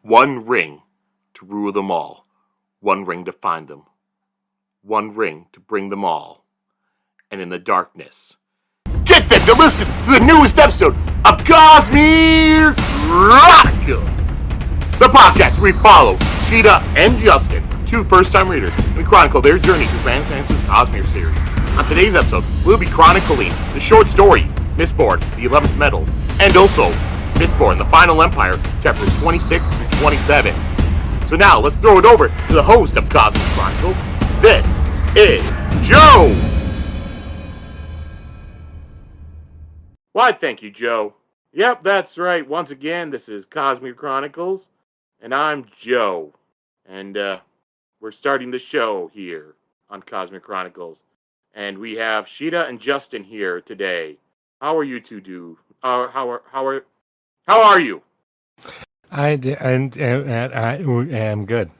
One ring to rule them all. One ring to find them. One ring to bring them all. And in the darkness, get them to listen to the newest episode of Cosmere Chronicles, the podcast where we follow Sheta and Justin, two first-time readers, and chronicle their journey through Van Sans's Cosmere series. On today's episode, we'll be chronicling the short story, Mistborn, the 11th Metal, and also Mistborn, the Final Empire, chapters 26 through 27. So now, let's throw it over to the host of Cosmere Chronicles. This is Joe! Why, thank you, Joe. Yep, that's right. Once again, this is Cosmere Chronicles, and I'm Joe. And we're starting the show here on Cosmere Chronicles. And we have Sheta and Justin here today. How are you two how are you? I am good.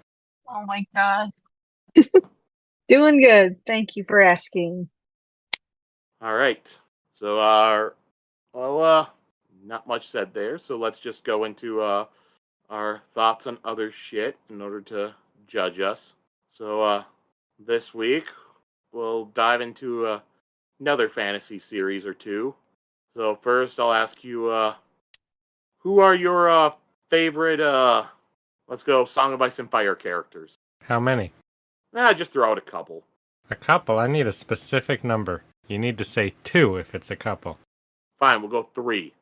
Oh my god. Doing good. Thank you for asking. All right. So, not much said there. So let's just go into our thoughts on other shit in order to judge us. So, this week we'll dive into another fantasy series or two. So first, I'll ask you, who are your favorite, let's go, Song of Ice and Fire characters? How many? Just throw out a couple. A couple? I need a specific number. You need to say 2 if it's a couple. Fine, we'll go 3.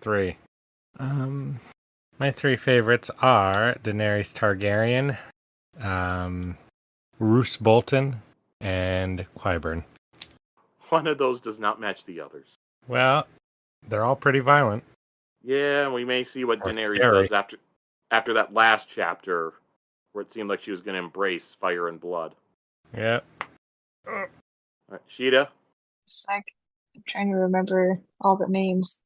3. My 3 favorites are Daenerys Targaryen, Roose Bolton, and Qyburn. One of those does not match the others. Well, they're all pretty violent. Yeah, we may see what Daenerys scary. does after that last chapter, where it seemed like she was going to embrace fire and blood. Yep. All right, Sheta? I'm trying to remember all the names.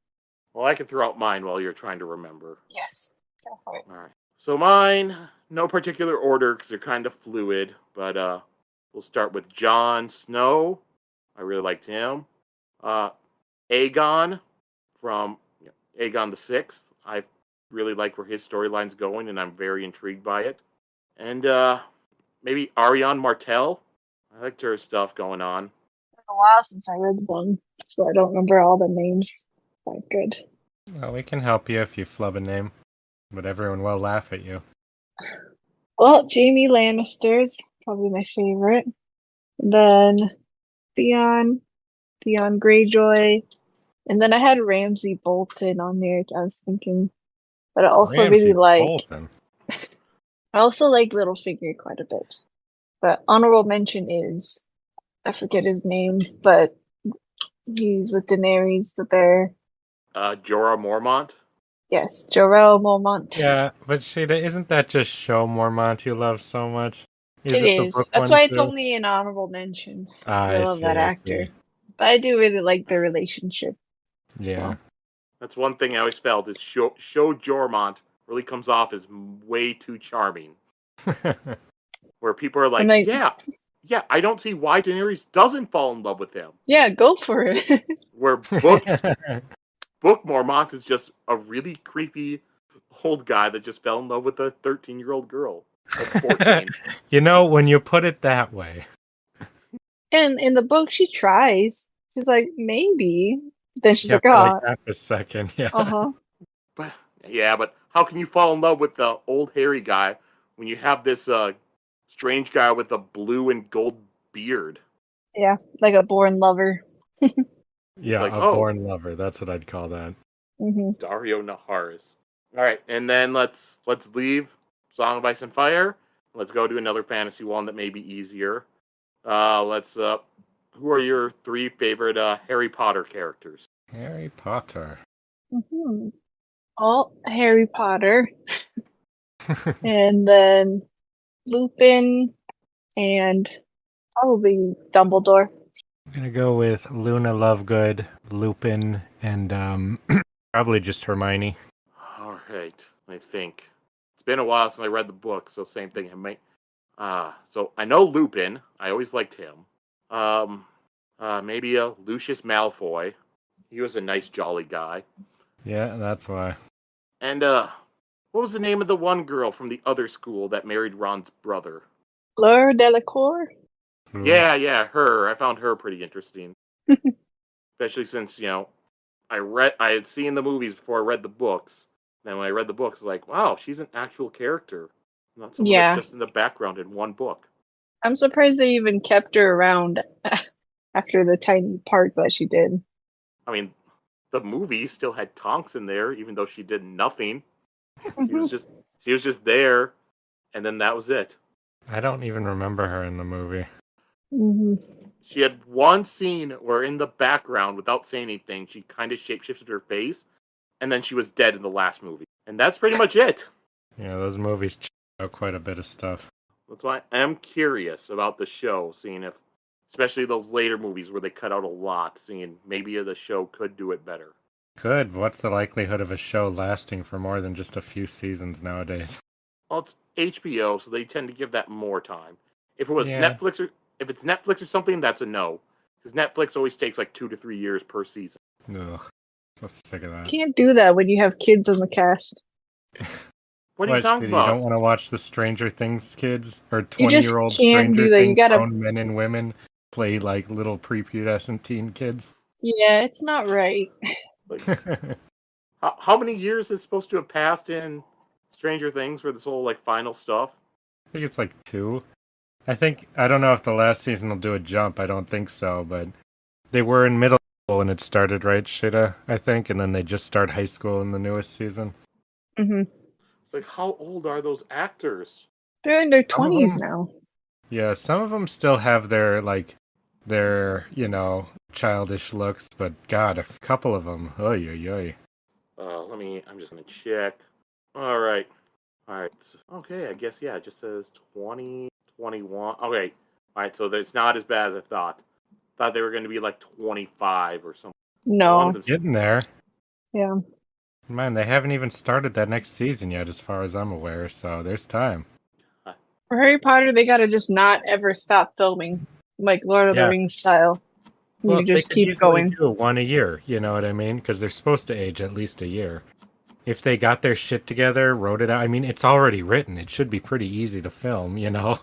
Well, I can throw out mine while you're trying to remember. Yes. Go for it. All right. So mine, no particular order because they're kind of fluid, but we'll start with Jon Snow. I really liked him. Aegon from Aegon the Sixth. I really like where his storyline's going, and I'm very intrigued by it. And maybe Arianne Martell. I liked her stuff going on. It's been a while since I read them, so I don't remember all the names. Quite good. Well, we can help you if you flub a name, but everyone will laugh at you. Well, Jaime Lannister's probably my favorite. Then Theon Greyjoy. And then I had Ramsay Bolton on there, I was thinking. But I also Ramsay really like... Bolton. I also like Littlefinger quite a bit. But honorable mention is... I forget his name, but he's with Daenerys the Bear. Jorah Mormont. Yes, Jorah Mormont. Yeah, but Sheta, isn't that just Show Mormont you love so much? It is. That's why it's only an honorable mention. I love that actor. But I do really like their relationship. Yeah. Well, That's one thing I always felt is Show Jormont really comes off as way too charming. Where people are like, yeah, I don't see why Daenerys doesn't fall in love with him. Yeah, go for it. Where Book Mormont is just a really creepy old guy that just fell in love with a 13-year-old girl. That's 14. You know, when you put it that way. And in the book, she tries. She's like, maybe. Then she's like, for oh. half a second, yeah. Uh-huh. But how can you fall in love with the old hairy guy when you have this strange guy with a blue and gold beard? Yeah, like a born lover. Yeah, like, born lover. That's what I'd call that. Mm-hmm. Dario Naharis. All right, and then let's leave Song of Ice and Fire. Let's go to another fantasy one that may be easier. Who are your 3 favorite Harry Potter characters? Harry Potter. Mm-hmm. Oh, Harry Potter. And then Lupin and probably Dumbledore. I'm gonna go with Luna Lovegood, Lupin, and probably just Hermione. All right, I think it's been a while since I read the book, so same thing. So I know Lupin. I always liked him. Maybe Lucius Malfoy. He was a nice, jolly guy. Yeah, that's why. And What was the name of the one girl from the other school that married Ron's brother? Fleur Delacour? Yeah, her. I found her pretty interesting. Especially since, I had seen the movies before I read the books. And when I read the books, like, wow, she's an actual character. Not someone that's Yeah. just in the background in one book. I'm surprised they even kept her around after the tiny part that she did. I mean, the movie still had Tonks in there, even though she did nothing. She was just there, and then that was it. I don't even remember her in the movie. Mm-hmm. She had one scene where in the background, without saying anything, she kind of shapeshifted her face, and then she was dead in the last movie. And that's pretty much it. Yeah, those movies check out quite a bit of stuff. That's why I am curious about the show, seeing if, especially those later movies where they cut out a lot, seeing maybe the show could do it better. Good. What's the likelihood of a show lasting for more than just a few seasons nowadays? Well, it's HBO, so they tend to give that more time. If it was Yeah. Netflix or if it's Netflix or something, that's a no. Because Netflix always takes like 2 to 3 years per season. Ugh. So sick of that. Can't do that when you have kids in the cast. What are you talking You about? don't want to watch the Stranger Things kids? Or You just 20-year-old can't Stranger do that. You Things gotta- grown men and women play like little prepubescent teen kids? Yeah, it's not right. Like, how many years is supposed to have passed in Stranger Things for this whole like final stuff? I think it's like 2. I don't know if the last season will do a jump. I don't think so, but they were in middle school and it started, right, Sheta, I think, and then they just start high school in the newest season. Mm-hmm. It's like, how old are those actors? They're in their Some of 20s them- now. Yeah, some of them still have their childish looks, but God, a couple of them, oy, oy, oy. I'm just gonna check. All right. Okay, I guess, yeah, it just says 20, 21. Okay. All right, so it's not as bad as I thought. Thought they were going to be like 25 or something. One No. of them's- Getting there. Yeah. Man, they haven't even started that next season yet, as far as I'm aware, so there's time. For Harry Potter, they gotta just not ever stop filming, like Lord of the Yeah. Rings style. Well, You just they could keep easily going. do one a year, you know what I mean? Because they're supposed to age at least a year. If they got their shit together, wrote it out, I mean, it's already written. It should be pretty easy to film, you know?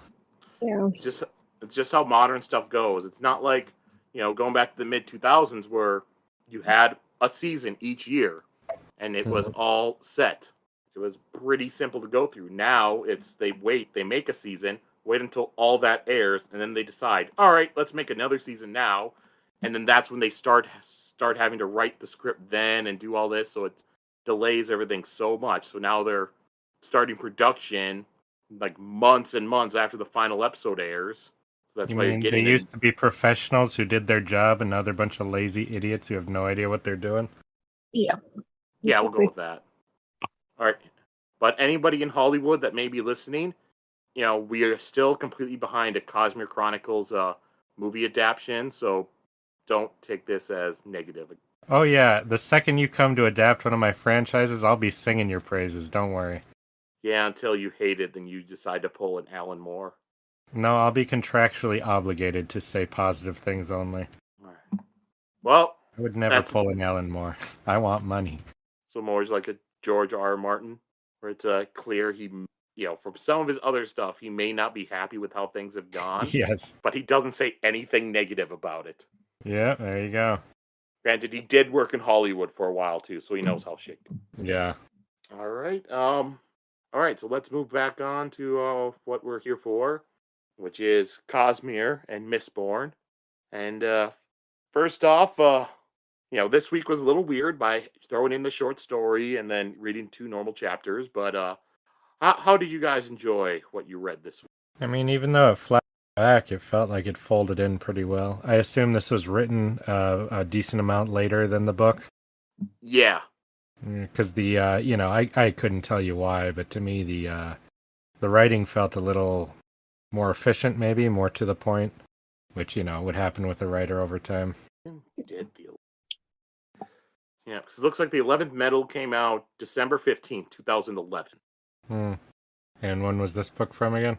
Yeah. It's just how modern stuff goes. It's not like, going back to the mid 2000s where you had a season each year and it was all set. It was pretty simple to go through. Now they make a season, wait until all that airs, and then they decide, all right, let's make another season now. And then that's when they start having to write the script then and do all this. So it delays everything so much. So now they're starting production like months and months after the final episode airs. So that's You why mean you're they getting used to be professionals who did their job, and now they're a bunch of lazy idiots who have no idea what they're doing? Yeah. Yeah, we'll go with that. All right. But anybody in Hollywood that may be listening, we are still completely behind a Cosmere Chronicles movie adaptation, so don't take this as negative. Oh yeah, the second you come to adapt one of my franchises, I'll be singing your praises, don't worry. Yeah, until you hate it, then you decide to pull an Alan Moore. No, I'll be contractually obligated to say positive things only. All right. Well, I would never pull an Alan Moore. I want money. So Moore's like a George R. R. Martin, where it's clear he, from some of his other stuff, he may not be happy with how things have gone. Yes. But he doesn't say anything negative about it. Yeah, there you go. Granted, he did work in Hollywood for a while too, so he knows how shit goes. Yeah. All right. All right. So let's move back on to what we're here for, which is Cosmere and Mistborn. And first off, this week was a little weird by throwing in the short story and then reading 2 normal chapters. But how did you guys enjoy what you read this week? I mean, even though it flashed back, it felt like it folded in pretty well. I assume this was written a decent amount later than the book. Yeah. Because I couldn't tell you why, but to me the writing felt a little more efficient, maybe more to the point, which would happen with a writer over time. Did feel. Yeah, because it looks like the 11th Metal came out December 15th, 2011. And when was this book from again?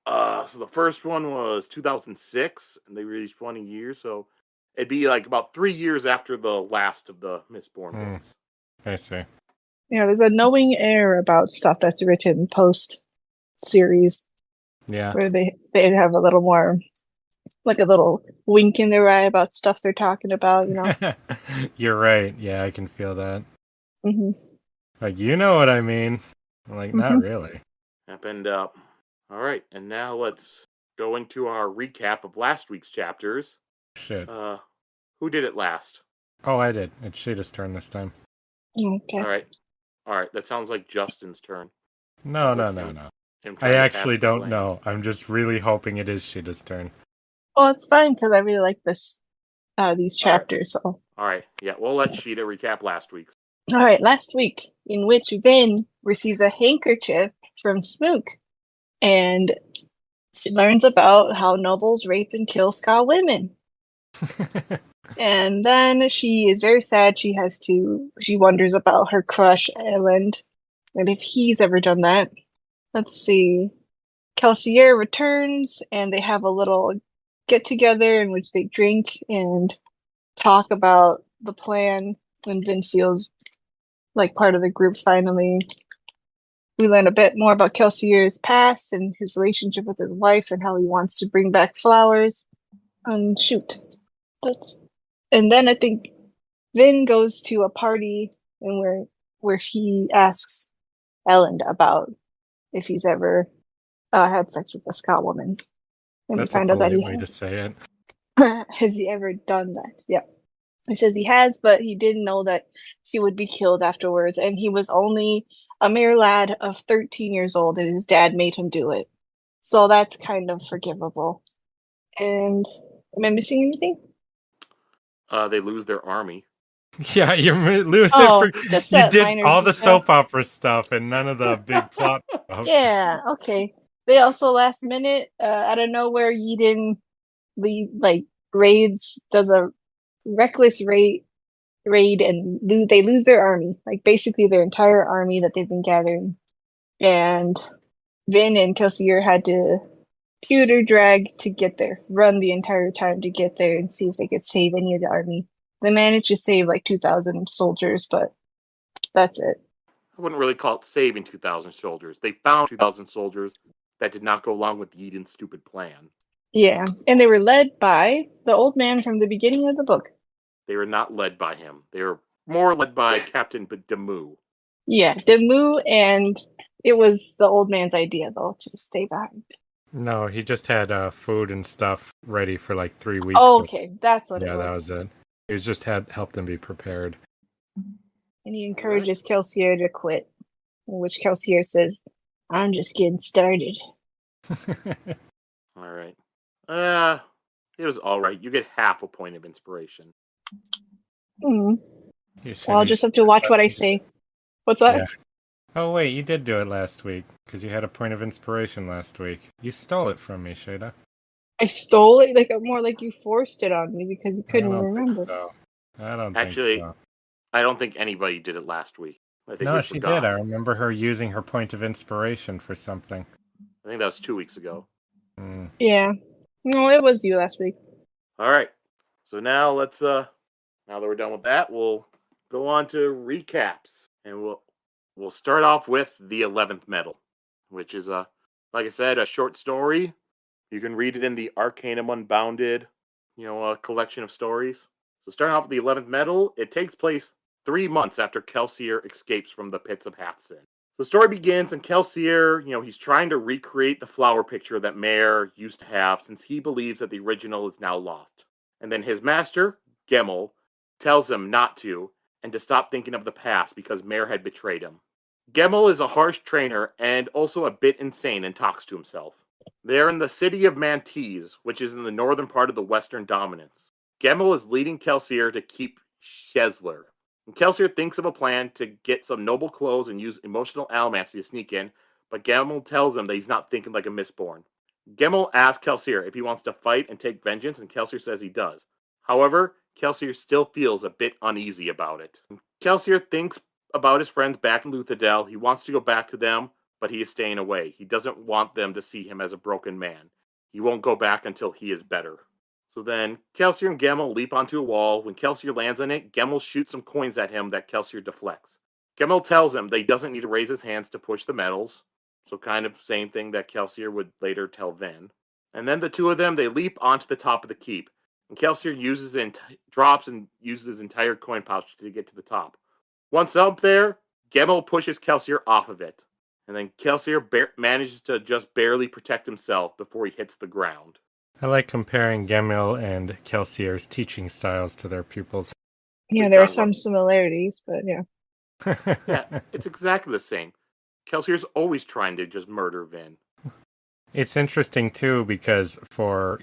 So the first one was 2006, and they released 20 years, so it'd be like about 3 years after the last of the Mistborn books. I see. there's a knowing air about stuff that's written post series Yeah. where they have a little more, like a little wink in their eye about stuff they're talking about, You're right. Yeah, I can feel that. hmm Like, you know what I mean. I'm like, not really. Happened up. All right, and now let's go into our recap of last week's chapters. Shit. Who did it last? Oh, I did. It's Sheta's turn this time. Okay. All right. That sounds like Justin's turn. No. Him trying I to actually pass the don't blame. know. I'm just really hoping it is Sheta's turn. Well, it's fine because I really like these chapters. So, All right. Yeah, we'll let Sheta recap last week's. all right, last week, in which Vin receives a handkerchief from Smook, and she learns about how nobles rape and kill Ska women. And then she is very sad. She wonders about her crush, Elend, and if he's ever done that. Let's see. Kelsier returns, and they have a little get together in which they drink and talk about the plan. And Vin feels like part of the group finally. We learn a bit more about Kelsier's past and his relationship with his wife and how he wants to bring back flowers. And shoot. And then I think Vin goes to a party and where he asks Elend about if he's ever had sex with a Scott woman. And That's we a find out that polite way to say it. has he ever done that? Yeah. He says he has, but he didn't know that she would be killed afterwards. And he was only a mere lad of 13 years old, and his dad made him do it. So that's kind of forgivable. And am I missing anything? They lose their army. Yeah, you're losing Oh, it. just You that did minor all the detail. soap opera stuff and none of the big plot stuff. Yeah, okay. They also last minute, out of nowhere, Eden raids, does a reckless raid, and they lose their army, like basically their entire army that they've been gathering. And Vin and Kelsier had to computer drag to get there, run the entire time to get there and see if they could save any of the army. They managed to save like 2,000 soldiers, but that's it. I wouldn't really call it saving 2,000 soldiers. They found 2,000 soldiers that did not go along with Eden's stupid plan. Yeah, and they were led by the old man from the beginning of the book. They were not led by him. They were more led by Captain Demu. Yeah, Demu, and it was the old man's idea, though, to stay behind. No, he just had food and stuff ready for like 3 weeks. Oh, okay, that's what it was. Yeah, that was it. He just had helped them be prepared. And he encourages Kelsier to quit, in which Kelsier says, "I'm just getting started." All right. It was all right. You get half a point of inspiration. Well, I'll just have to watch what I say. What's that? Yeah. Oh, wait, you did do it last week, because you had a point of inspiration last week. You stole it from me, Sheta. I stole it? More like you forced it on me because you couldn't remember. So. I don't Actually, think so. I don't think anybody did it last week. I think No, we she forgot. did. I remember her using her point of inspiration for something. I think that was 2 weeks ago. Yeah. No, it was you last week. All right. So now let's now that we're done with that, we'll go on to recaps, and we'll start off with the 11th Metal, which is like I said, a short story. You can read it in the Arcanum Unbounded, collection of stories. So starting off with the 11th Metal, it takes place 3 months after Kelsier escapes from the pits of Hathsin. The story begins, and Kelsier, he's trying to recreate the flower picture that Mare used to have, since he believes that the original is now lost. And then his master, Gemmel, tells him not to, and to stop thinking of the past because Mare had betrayed him. Gemmel is a harsh trainer and also a bit insane and talks to himself. They are in the city of Mantes, which is in the northern part of the Western Dominance. Gemmel is leading Kelsier to keep Shezler. And Kelsier thinks of a plan to get some noble clothes and use emotional allomancy to sneak in, but Gemmel tells him that he's not thinking like a Mistborn. Gemmel asks Kelsier if he wants to fight and take vengeance, and Kelsier says he does. However, Kelsier still feels a bit uneasy about it. Kelsier thinks about his friends back in Luthadel. He wants to go back to them, but he is staying away. He doesn't want them to see him as a broken man. He won't go back until he is better. So then, Kelsier and Gemmel leap onto a wall. When Kelsier lands on it, Gemmel shoots some coins at him that Kelsier deflects. Gemmel tells him that he doesn't need to raise his hands to push the metals, so kind of same thing that Kelsier would later tell Vin. And then the two of them, they leap onto the top of the keep, and Kelsier drops and uses his entire coin pouch to get to the top. Once up there, Gemmel pushes Kelsier off of it, and then Kelsier manages to just barely protect himself before he hits the ground. I like comparing Gemmel and Kelsier's teaching styles to their pupils. Yeah, there are some similarities, but yeah. Yeah, it's exactly the same. Kelsier's always trying to just murder Vin. It's interesting, too, because for,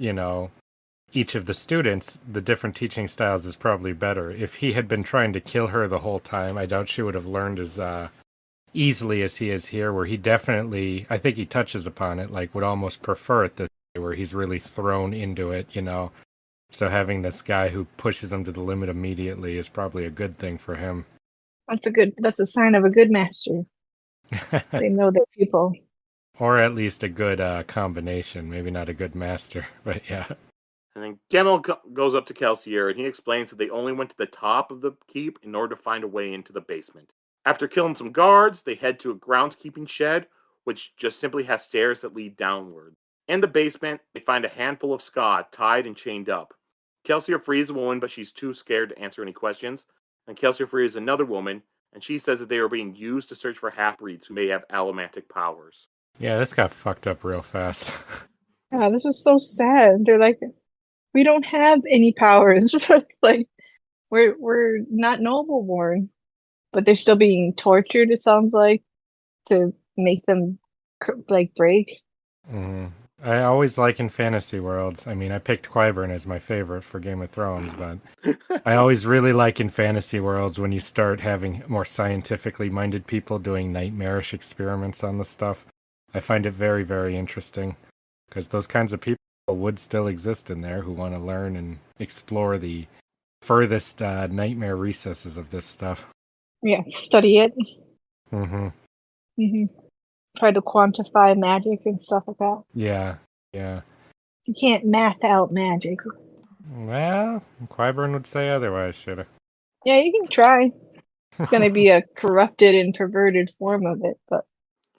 each of the students, the different teaching styles is probably better. If he had been trying to kill her the whole time, I doubt she would have learned as easily as he is here, where he definitely, I think he touches upon it, would almost prefer it this way, where he's really thrown into it, So having this guy who pushes him to the limit immediately is probably a good thing for him. That's a sign of a good master. They know their people. Or at least a good combination. Maybe not a good master, but yeah. And then Gemmel goes up to Kelsier, and he explains that they only went to the top of the keep in order to find a way into the basement. After killing some guards, they head to a groundskeeping shed, which just simply has stairs that lead downward. In the basement, they find a handful of ska tied and chained up. Kelsier frees a woman, but she's too scared to answer any questions. And Kelsier frees another woman, and she says that they are being used to search for half-breeds who may have allomantic powers. Yeah, this got fucked up real fast. Yeah, this is so sad. They're like, we don't have any powers. We're not noble born, but they're still being tortured. It sounds like to make them break. Mm-hmm. I always like in fantasy worlds. I mean, I picked Qyburn as my favorite for Game of Thrones, but I always really like in fantasy worlds when you start having more scientifically minded people doing nightmarish experiments on the stuff. I find it very, very interesting because those kinds of people would still exist in there who want to learn and explore the furthest nightmare recesses of this stuff. Yeah, study it. Mm-hmm. Mm-hmm. Try to quantify magic and stuff like that. Yeah. You can't math out magic. Well, Qyburn would say otherwise, Sheta. Yeah, you can try. It's going to be a corrupted and perverted form of it, but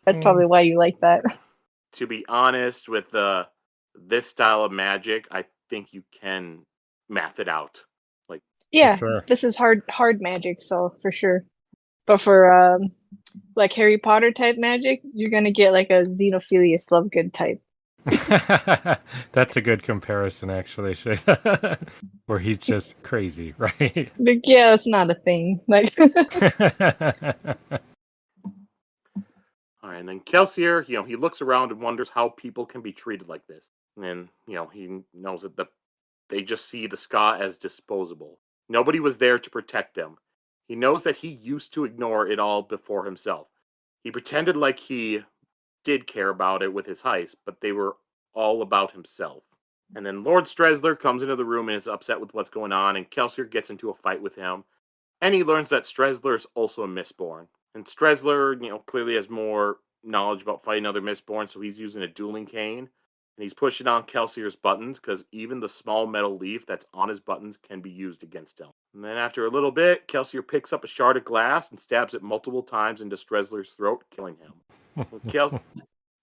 that's probably why you like that. To be honest, with this style of magic, I think you can math it out. Yeah, sure. This is hard magic, so for sure. But for Harry Potter type magic, you're gonna get a Xenophilius Lovegood type. That's a good comparison, actually, Sheta. Where he's just crazy, right? Yeah, that's not a thing. All right, and then Kelsier, he looks around and wonders how people can be treated like this. And then, he knows that they just see the ska as disposable. Nobody was there to protect them. He knows that he used to ignore it all before himself. He pretended like he did care about it with his heist, but they were all about himself. And then Lord Strezler comes into the room and is upset with what's going on, and Kelsier gets into a fight with him. And he learns that Strezler is also a Mistborn. And Strezler, clearly has more knowledge about fighting other Mistborn, so he's using a dueling cane. And he's pushing on Kelsier's buttons, because even the small metal leaf that's on his buttons can be used against him. And then after a little bit, Kelsier picks up a shard of glass and stabs it multiple times into Strezler's throat, killing him.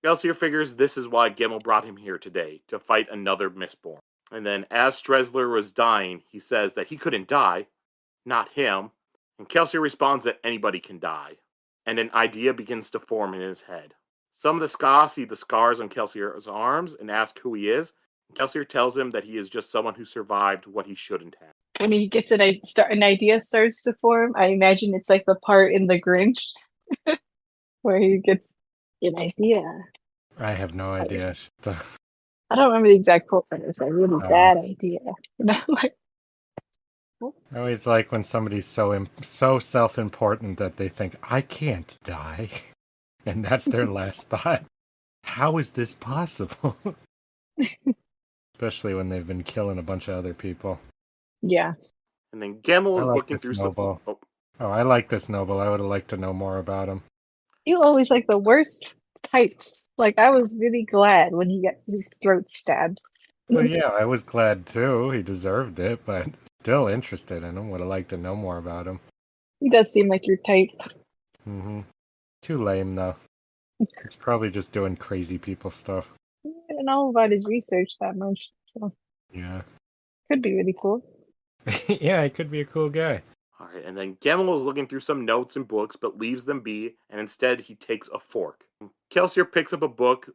Kelsier figures this is why Gemmel brought him here today, to fight another Mistborn. And then as Strezler was dying, he says that he couldn't die, not him. And Kelsier responds that anybody can die. And an idea begins to form in his head. Some of the ska see the scars on Kelsier's arms and ask who he is. Kelsier tells him that he is just someone who survived what he shouldn't have. When he gets an idea starts to form, I imagine it's like the part in The Grinch where he gets an idea. I have no idea. I don't remember the exact quote, but it's a really bad idea. I always like when somebody's so self-important that they think, I can't die. And that's their last thought. How is this possible? Especially when they've been killing a bunch of other people. Yeah. And then Gemmel is looking through Noble. I like this Noble. I would have liked to know more about him. You always like the worst types. I was really glad when he got his throat stabbed. Well, yeah, I was glad too. He deserved it, but still interested in him. Would have liked to know more about him. He does seem like your type. Mm-hmm. Too lame, though. It's probably just doing crazy people stuff. I don't know about his research that much, so Yeah. could be really cool. Yeah, he could be a cool guy. All right, and then Gamel is looking through some notes and books, but leaves them be, and instead he takes a fork. Kelsier picks up a book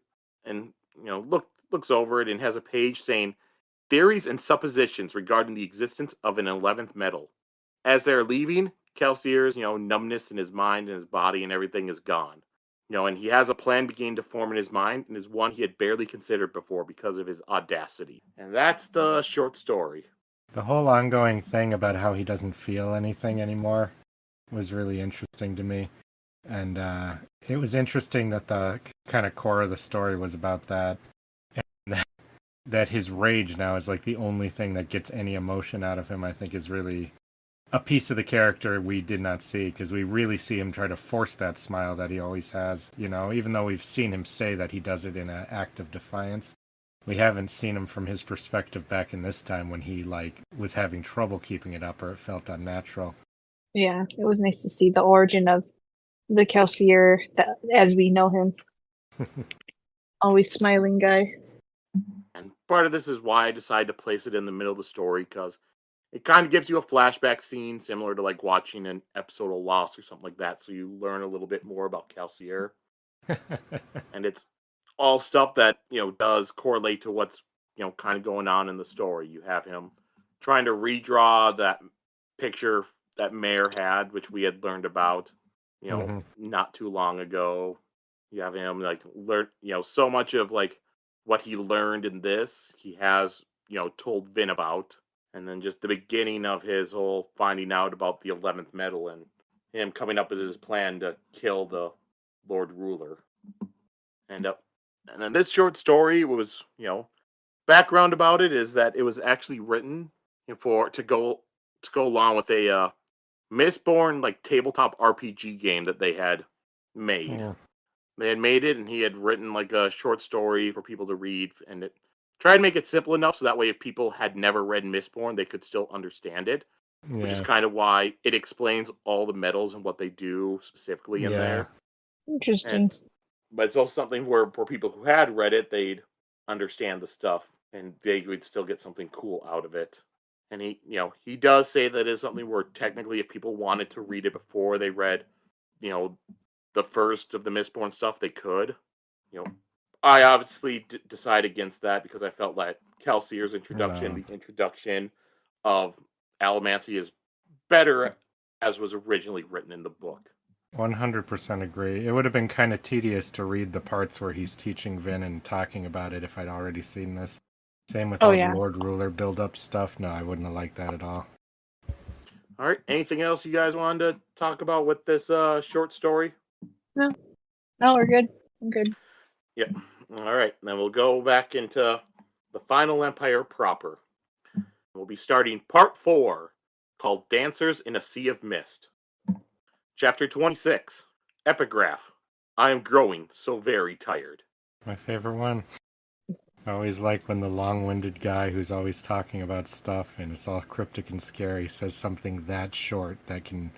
and looks over it and has a page saying theories and suppositions regarding the existence of an 11th metal. As they're leaving, Kelsier's numbness in his mind and his body and everything is gone. And he has a plan beginning to form in his mind, and is one he had barely considered before because of his audacity. And that's the short story. The whole ongoing thing about how he doesn't feel anything anymore was really interesting to me. And it was interesting that the kind of core of the story was about that. And that his rage now is like the only thing that gets any emotion out of him, I think is really a piece of the character we did not see, because we really see him try to force that smile that he always has, even though we've seen him say that he does it in an act of defiance. We haven't seen him from his perspective back in this time when he was having trouble keeping it up or it felt unnatural. Yeah, it was nice to see the origin of the Kelsier as we know him. Always smiling guy. And part of this is why I decided to place it in the middle of the story, because it kind of gives you a flashback scene similar to like watching an episode of Lost or something like that, so you learn a little bit more about Kelsier. And it's all stuff that does correlate to what's kind of going on in the story. You have him trying to redraw that picture that Mayor had, which we had learned about not too long ago. You have him learn so much of what he learned in this he has told Vin about, and then just the beginning of his whole finding out about the 11th metal and him coming up with his plan to kill the Lord Ruler. And then this short story was, background about it is that it was actually written to go along with a Mistborn tabletop RPG game that they had made. Yeah. They had made it, and he had written a short story for people to read, and it tried to make it simple enough so that way if people had never read Mistborn, they could still understand it. Yeah. Which is kind of why it explains all the metals and what they do specifically in there. Interesting. But it's also something where for people who had read it, they'd understand the stuff and they would still get something cool out of it. And he does say that is something where technically if people wanted to read it before they read, the first of the Mistborn stuff, they could. I obviously decide against that because I felt like Kelsier's introduction, the introduction of Allomancy is better as was originally written in the book. 100% agree. It would have been kind of tedious to read the parts where he's teaching Vin and talking about it if I'd already seen this. Same with the Lord Ruler build-up stuff. No, I wouldn't have liked that at all. All right. Anything else you guys wanted to talk about with this short story? No, we're good. I'm good. Yep. All right. Then we'll go back into the Final Empire proper. We'll be starting part 4, called Dancers in a Sea of Mist. Chapter 26, Epigraph. I am growing so very tired. My favorite one. I always like when the long-winded guy who's always talking about stuff and it's all cryptic and scary says something that short that can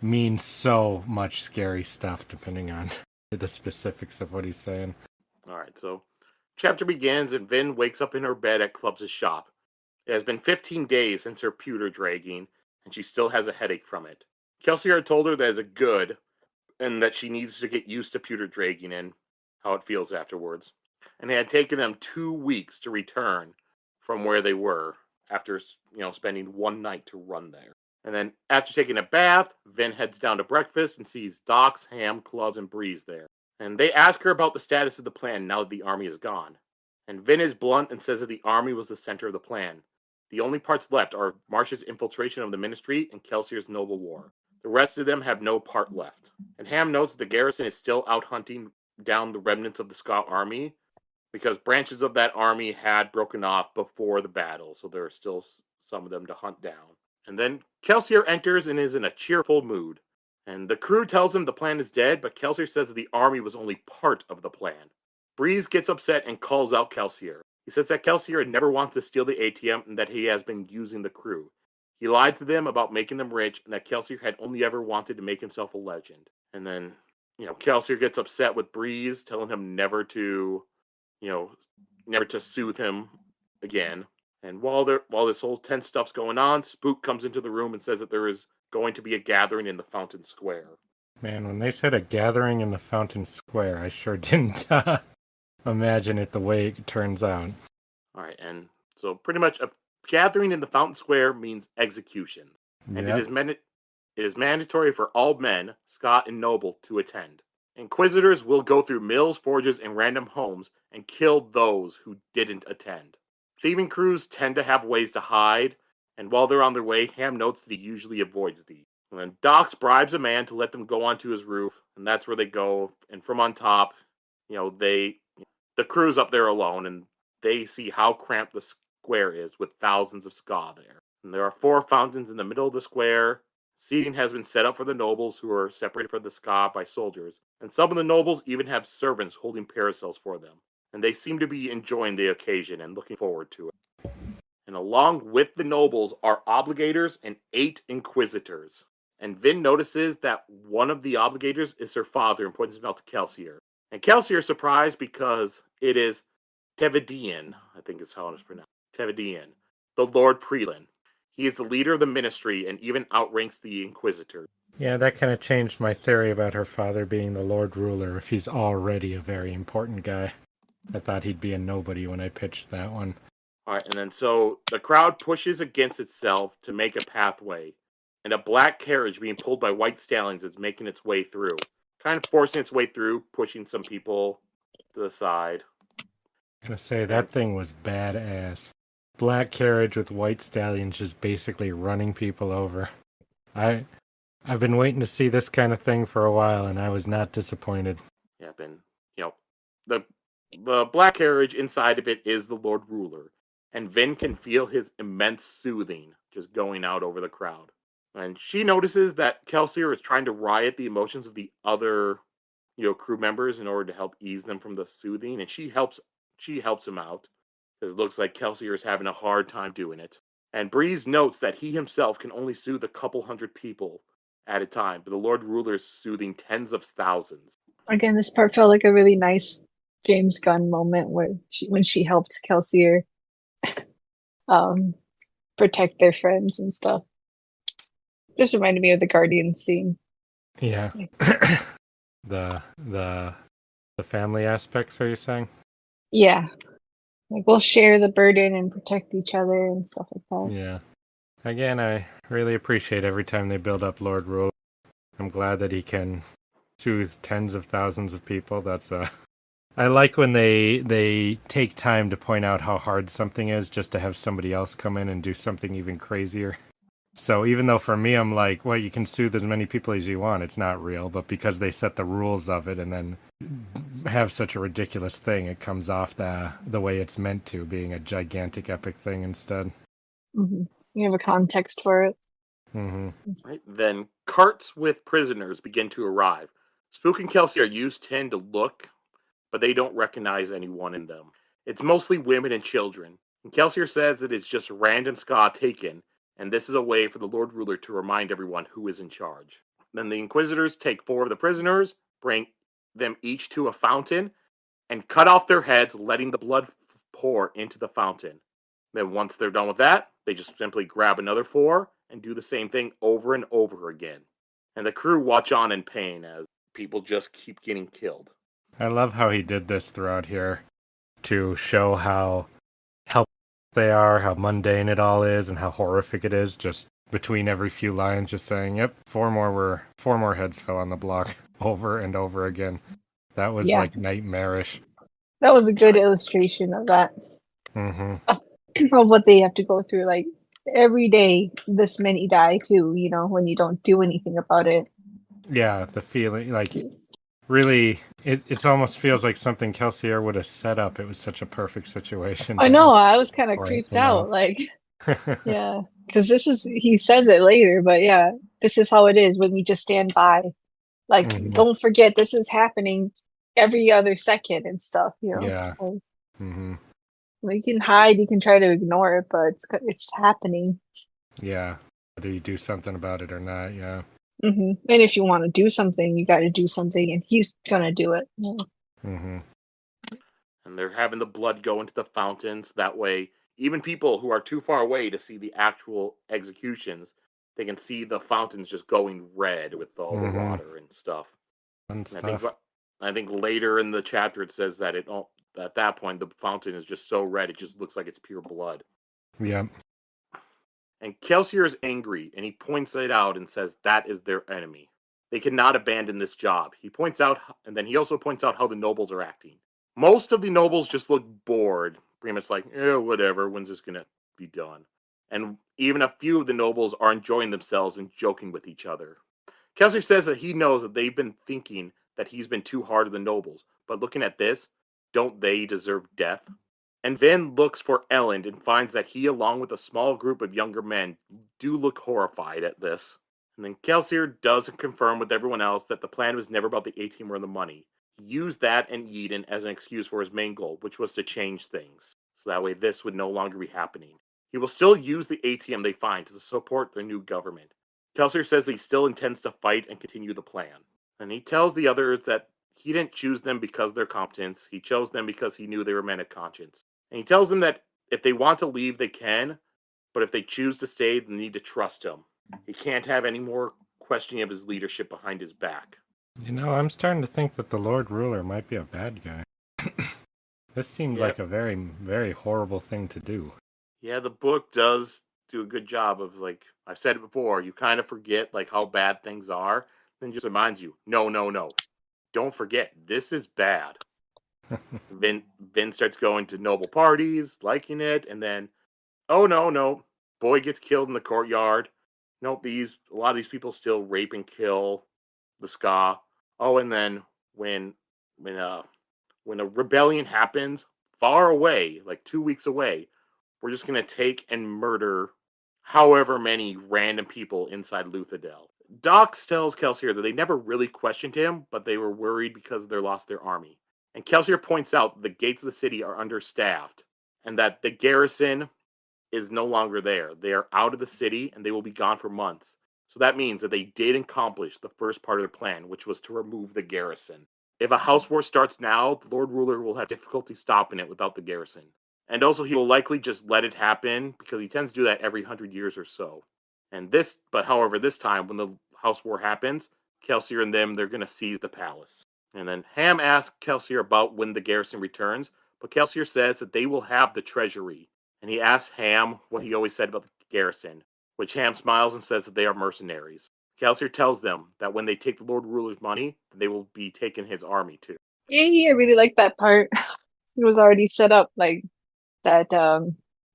mean so much scary stuff depending on the specifics of what he's saying. All right, so chapter begins and Vin wakes up in her bed at Clubs' shop. It has been 15 days since her pewter dragging, and she still has a headache from it. Kelsier had told her that it's good, and that she needs to get used to pewter dragging and how it feels afterwards. And it had taken them 2 weeks to return from where they were after, spending one night to run there. And then after taking a bath, Vin heads down to breakfast and sees Dox, Ham, Clubs, and Breeze there. And they ask her about the status of the plan now that the army is gone. And Vin is blunt and says that the army was the center of the plan. The only parts left are Marsh's infiltration of the Ministry and Kelsier's noble war. The rest of them have no part left. And Ham notes the garrison is still out hunting down the remnants of the Scott army because branches of that army had broken off before the battle, so there are still some of them to hunt down. And then Kelsier enters and is in a cheerful mood. And the crew tells him the plan is dead, but Kelsier says that the army was only part of the plan. Breeze gets upset and calls out Kelsier. He says that Kelsier never wants to steal the ATM and that he has been using the crew. He lied to them about making them rich and that Kelsier had only ever wanted to make himself a legend. And then, Kelsier gets upset with Breeze, telling him never to soothe him again. And while this whole tense stuff's going on, Spook comes into the room and says that there is going to be a gathering in the Fountain Square. Man, when they said a gathering in the Fountain Square, I sure didn't imagine it the way it turns out. All right, and so pretty much a gathering in the Fountain Square means execution. And Yep. it is mandatory for all men, Scott and Noble, to attend. Inquisitors will go through mills, forges, and random homes and kill those who didn't attend. Thieving crews tend to have ways to hide, and while they're on their way, Ham notes that he usually avoids these. And then Dox bribes a man to let them go onto his roof, and that's where they go. And from on top, the crew's up there alone, and they see how cramped the square is with thousands of ska there. And there are 4 fountains in the middle of the square. Seating has been set up for the nobles, who are separated from the ska by soldiers, and some of the nobles even have servants holding parasols for them. And they seem to be enjoying the occasion and looking forward to it. And along with the nobles are obligators and 8 inquisitors. And Vin notices that one of the obligators is her father and points him out to Kelsier. And Kelsier is surprised because it is Tevidian, I think is how it's pronounced. Tevidian, the Lord Prelin. He is the leader of the ministry and even outranks the Inquisitor. Yeah, that kind of changed my theory about her father being the Lord Ruler if he's already a very important guy. I thought he'd be a nobody when I pitched that one. Alright, and then so the crowd pushes against itself to make a pathway, and a black carriage being pulled by white stallions is making its way through. Kind of forcing its way through, pushing some people to the side. I'm gonna say that thing was badass. Black carriage with white stallions just basically running people over. I've been waiting to see this kind of thing for a while, and I was not disappointed. Yeah, the black carriage inside of it is the Lord Ruler, and Vin can feel his immense soothing just going out over the crowd. And she notices that Kelsier is trying to riot the emotions of the other, crew members in order to help ease them from the soothing, and she helps him out. Because it looks like Kelsier is having a hard time doing it. And Breeze notes that he himself can only soothe a couple hundred people at a time, but the Lord Ruler is soothing tens of thousands. Again, this part felt like a really nice James Gunn moment when she helped Kelsier protect their friends and stuff. Just reminded me of the Guardian scene. Yeah. the family aspects, are you saying? Yeah. Like, we'll share the burden and protect each other and stuff like that. Yeah. Again, I really appreciate every time they build up Lord Ruler. I'm glad that he can soothe tens of thousands of people. I like when they take time to point out how hard something is just to have somebody else come in and do something even crazier. So even though for me I'm like, well, you can soothe as many people as you want, it's not real, but because they set the rules of it and then have such a ridiculous thing, it comes off the way it's meant to, being a gigantic epic thing instead. Mm-hmm. You have a context for it. Mm-hmm. Right? Then carts with prisoners begin to arrive. Spook and Kelsier use 10 to look, but they don't recognize anyone in them. It's mostly women and children. And Kelsier says that it's just random ska taken, and this is a way for the Lord Ruler to remind everyone who is in charge. Then the Inquisitors take 4 of the prisoners, bring them each to a fountain, and cut off their heads, letting the blood pour into the fountain. Then once they're done with that, they just simply grab another 4 and do the same thing over and over again. And the crew watch on in pain as people just keep getting killed. I love how he did this throughout here to show how helpless they are, how mundane it all is, and how horrific it is. Just between every few lines, just saying, "Yep, 4 more heads fell on the block over and over again." That was like nightmarish. That was a good illustration of that. Mm-hmm. Of what they have to go through. Like every day, this many die too. When you don't do anything about it. Yeah, the feeling, like, really, it almost feels like something Kelsier would have set up. It was such a perfect situation. I know, I was kind of creeped out, like, yeah, because he says it later, but yeah, this is how it is when you just stand by. Like, don't forget, this is happening every other second and stuff, Yeah. Like, Mm-hmm. You can hide, you can try to ignore it, but it's happening. Yeah, whether you do something about it or not, yeah. And if you want to do something, you got to do something, and he's gonna do it. Yeah. Mm-hmm. And they're having the blood go into the fountains. That way, even people who are too far away to see the actual executions, they can see the fountains just going red with all the water and stuff. And And stuff. I think later in the chapter it says that at that point the fountain is just so red it just looks like it's pure blood. Yep. And Kelsier is angry, and he points it out and says that is their enemy. They cannot abandon this job. He points out, and then he also points out how the nobles are acting. Most of the nobles just look bored, pretty much like, whatever, when's this gonna be done? And even a few of the nobles are enjoying themselves and joking with each other. Kelsier says that he knows that they've been thinking that he's been too hard on the nobles, but looking at this, don't they deserve death? And Vin looks for Elend and finds that he, along with a small group of younger men, do look horrified at this. And then Kelsier does confirm with everyone else that the plan was never about the A-Team or the money. He used that and Eden as an excuse for his main goal, which was to change things. So that way this would no longer be happening. He will still use the ATM they find to support their new government. Kelsier says he still intends to fight and continue the plan. And he tells the others that he didn't choose them because of their competence. He chose them because he knew they were men of conscience. And he tells them that if they want to leave, they can, but if they choose to stay, they need to trust him. He can't have any more questioning of his leadership behind his back. I'm starting to think that the Lord Ruler might be a bad guy. This seemed like a very, very horrible thing to do. Yeah, the book does do a good job of, like, I've said it before, you kind of forget, like, how bad things are, then just reminds you, no. Don't forget, this is bad. Vin starts going to noble parties, liking it, and then, oh no, boy gets killed in the courtyard. Nope, a lot of these people still rape and kill the Ska. Oh, and then when a rebellion happens far away, like 2 weeks away, we're just gonna take and murder however many random people inside Luthadel. Dox tells Kelsier that they never really questioned him, but they were worried because they lost their army. And Kelsier points out the gates of the city are understaffed, and that the garrison is no longer there. They are out of the city, and they will be gone for months. So that means that they did accomplish the first part of their plan, which was to remove the garrison. If a house war starts now, the Lord Ruler will have difficulty stopping it without the garrison. And also, he will likely just let it happen, because he tends to do that every 100 years or so. However, this time, when the house war happens, Kelsier and them, they're going to seize the palace. And then Ham asks Kelsier about when the garrison returns, but Kelsier says that they will have the treasury. And he asks Ham what he always said about the garrison, which Ham smiles and says that they are mercenaries. Kelsier tells them that when they take the Lord Ruler's money, they will be taking his army too. Yeah, I really like that part. It was already set up like that.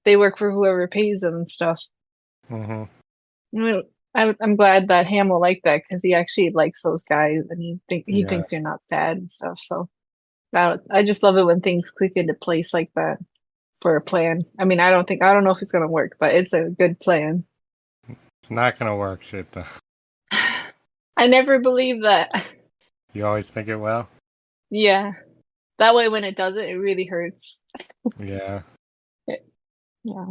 They work for whoever pays them and stuff. Mm-hmm. I'm glad that Ham will like that because he actually likes those guys and he thinks they're not bad and stuff. So I just love it when things click into place like that for a plan. I mean, I don't know if it's gonna work, but it's a good plan. It's not gonna work, Sheta. I never believe that. You always think it will? Yeah. That way when it doesn't, it really hurts. Yeah. Yeah.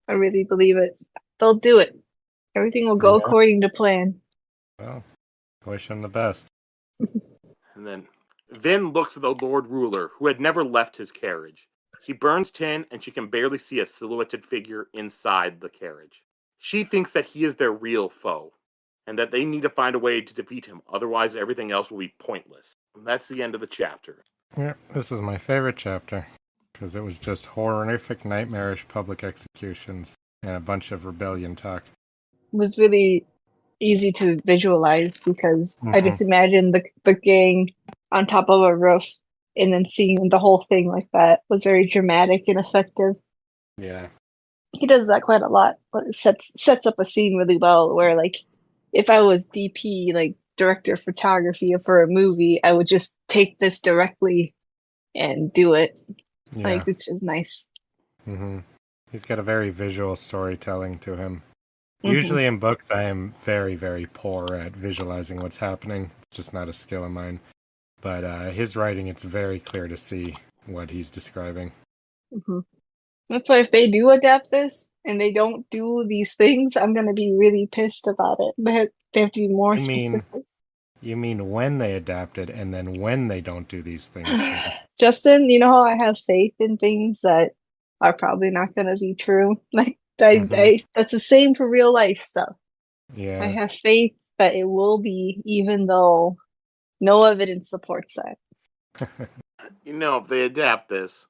I really believe it. They'll do it. Everything will go according to plan. Well, wish him the best. And then Vin looks at the Lord Ruler, who had never left his carriage. She burns tin, and she can barely see a silhouetted figure inside the carriage. She thinks that he is their real foe, and that they need to find a way to defeat him, otherwise everything else will be pointless. And that's the end of the chapter. Yeah, this was my favorite chapter, because it was just horrific, nightmarish public executions and a bunch of rebellion talk. It was really easy to visualize because I just imagine the gang on top of a roof and then seeing the whole thing like that was very dramatic and effective. Yeah. He does that quite a lot, but it sets up a scene really well where, like, if I was DP, like director of photography for a movie, I would just take this directly and do it. Yeah. Like, it's just nice. Mm-hmm. He's got a very visual storytelling to him. Usually in books, I am very, very poor at visualizing what's happening. It's just not a skill of mine. But his writing, it's very clear to see what he's describing. Mm-hmm. That's why if they do adapt this and they don't do these things, I'm gonna be really pissed about it. They have to be more specific. You mean when they adapt it, and then when they don't do these things? Sheta. Justin, you know how I have faith in things that are probably not gonna be true? Like that's the same for real life stuff. I Yeah. have faith that it will be, even though no evidence supports that. You know, if they adapt this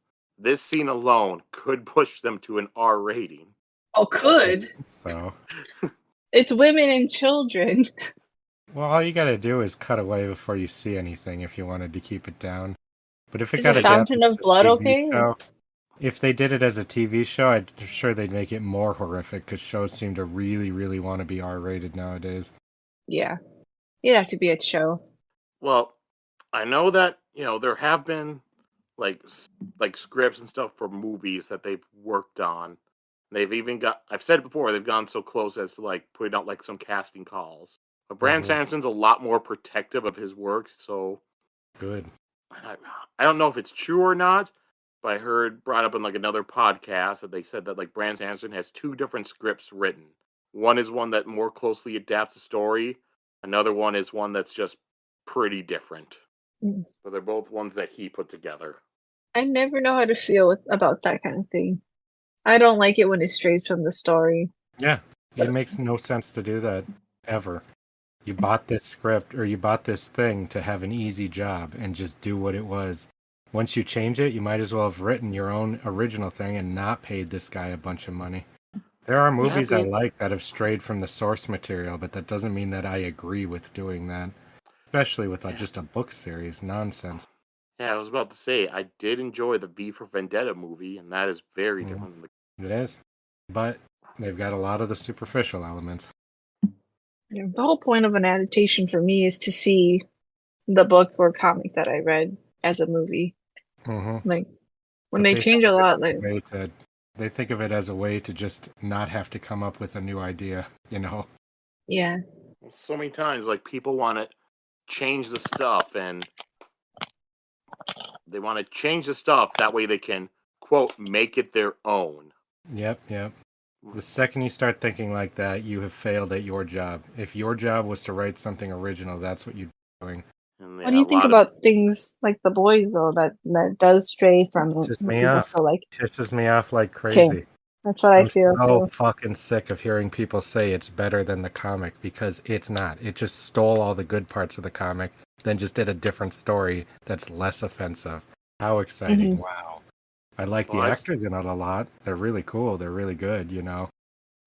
scene alone could push them to an R rating. Oh, could. So, It's women and children. well, all you gotta do is cut away before you see anything if you wanted to keep it down. But if it Is got a adapted Fountain of as a Blood TV okay? show, if they did it as a TV show, I'm sure they'd make it more horrific because shows seem to really, really want to be R-rated nowadays. Yeah. It'd have to be a show. Well, I know that, there have been like scripts and stuff for movies that they've worked on. They've even I've said it before, they've gone so close as to like putting out like some casting calls. But Brandon Sanderson's a lot more protective of his work, so Good. I don't know if it's true or not, but I heard brought up in like another podcast that they said that like Brandon Sanderson has two different scripts written. One is one that more closely adapts the story. Another one is one that's just pretty different. Mm. But they're both ones that he put together. I never know how to feel about that kind of thing. I don't like it when it strays from the story. Yeah, it makes no sense to do that ever. You bought this script or you bought this thing to have an easy job and just do what it was. Once you change it, you might as well have written your own original thing and not paid this guy a bunch of money. There are movies I like that have strayed from the source material, but that doesn't mean that I agree with doing that. Especially with just a book series. Nonsense. Yeah, I was about to say, I did enjoy the V for Vendetta movie, and that is very different than It is. But they've got a lot of the superficial elements. The whole point of an adaptation for me is to see the book or comic that I read as a movie. Mm-hmm. Like, when they change a lot, like... They think of it as a way to just not have to come up with a new idea, Yeah. So many times, like, people want to change the stuff, and they want to change the stuff, that way they can, quote, make it their own. Yep. The second you start thinking like that, you have failed at your job. If your job was to write something original, that's what you'd be doing. What do you think about things like The Boys, though, that does stray from Pisses it? me off. Still like... Pisses me off like crazy. Okay. That's what I feel, so too. fucking sick of hearing people say it's better than the comic, because it's not. It just stole all the good parts of the comic, then just did a different story that's less offensive. How exciting. Wow. I like the actors in it a lot. They're really cool. They're really good,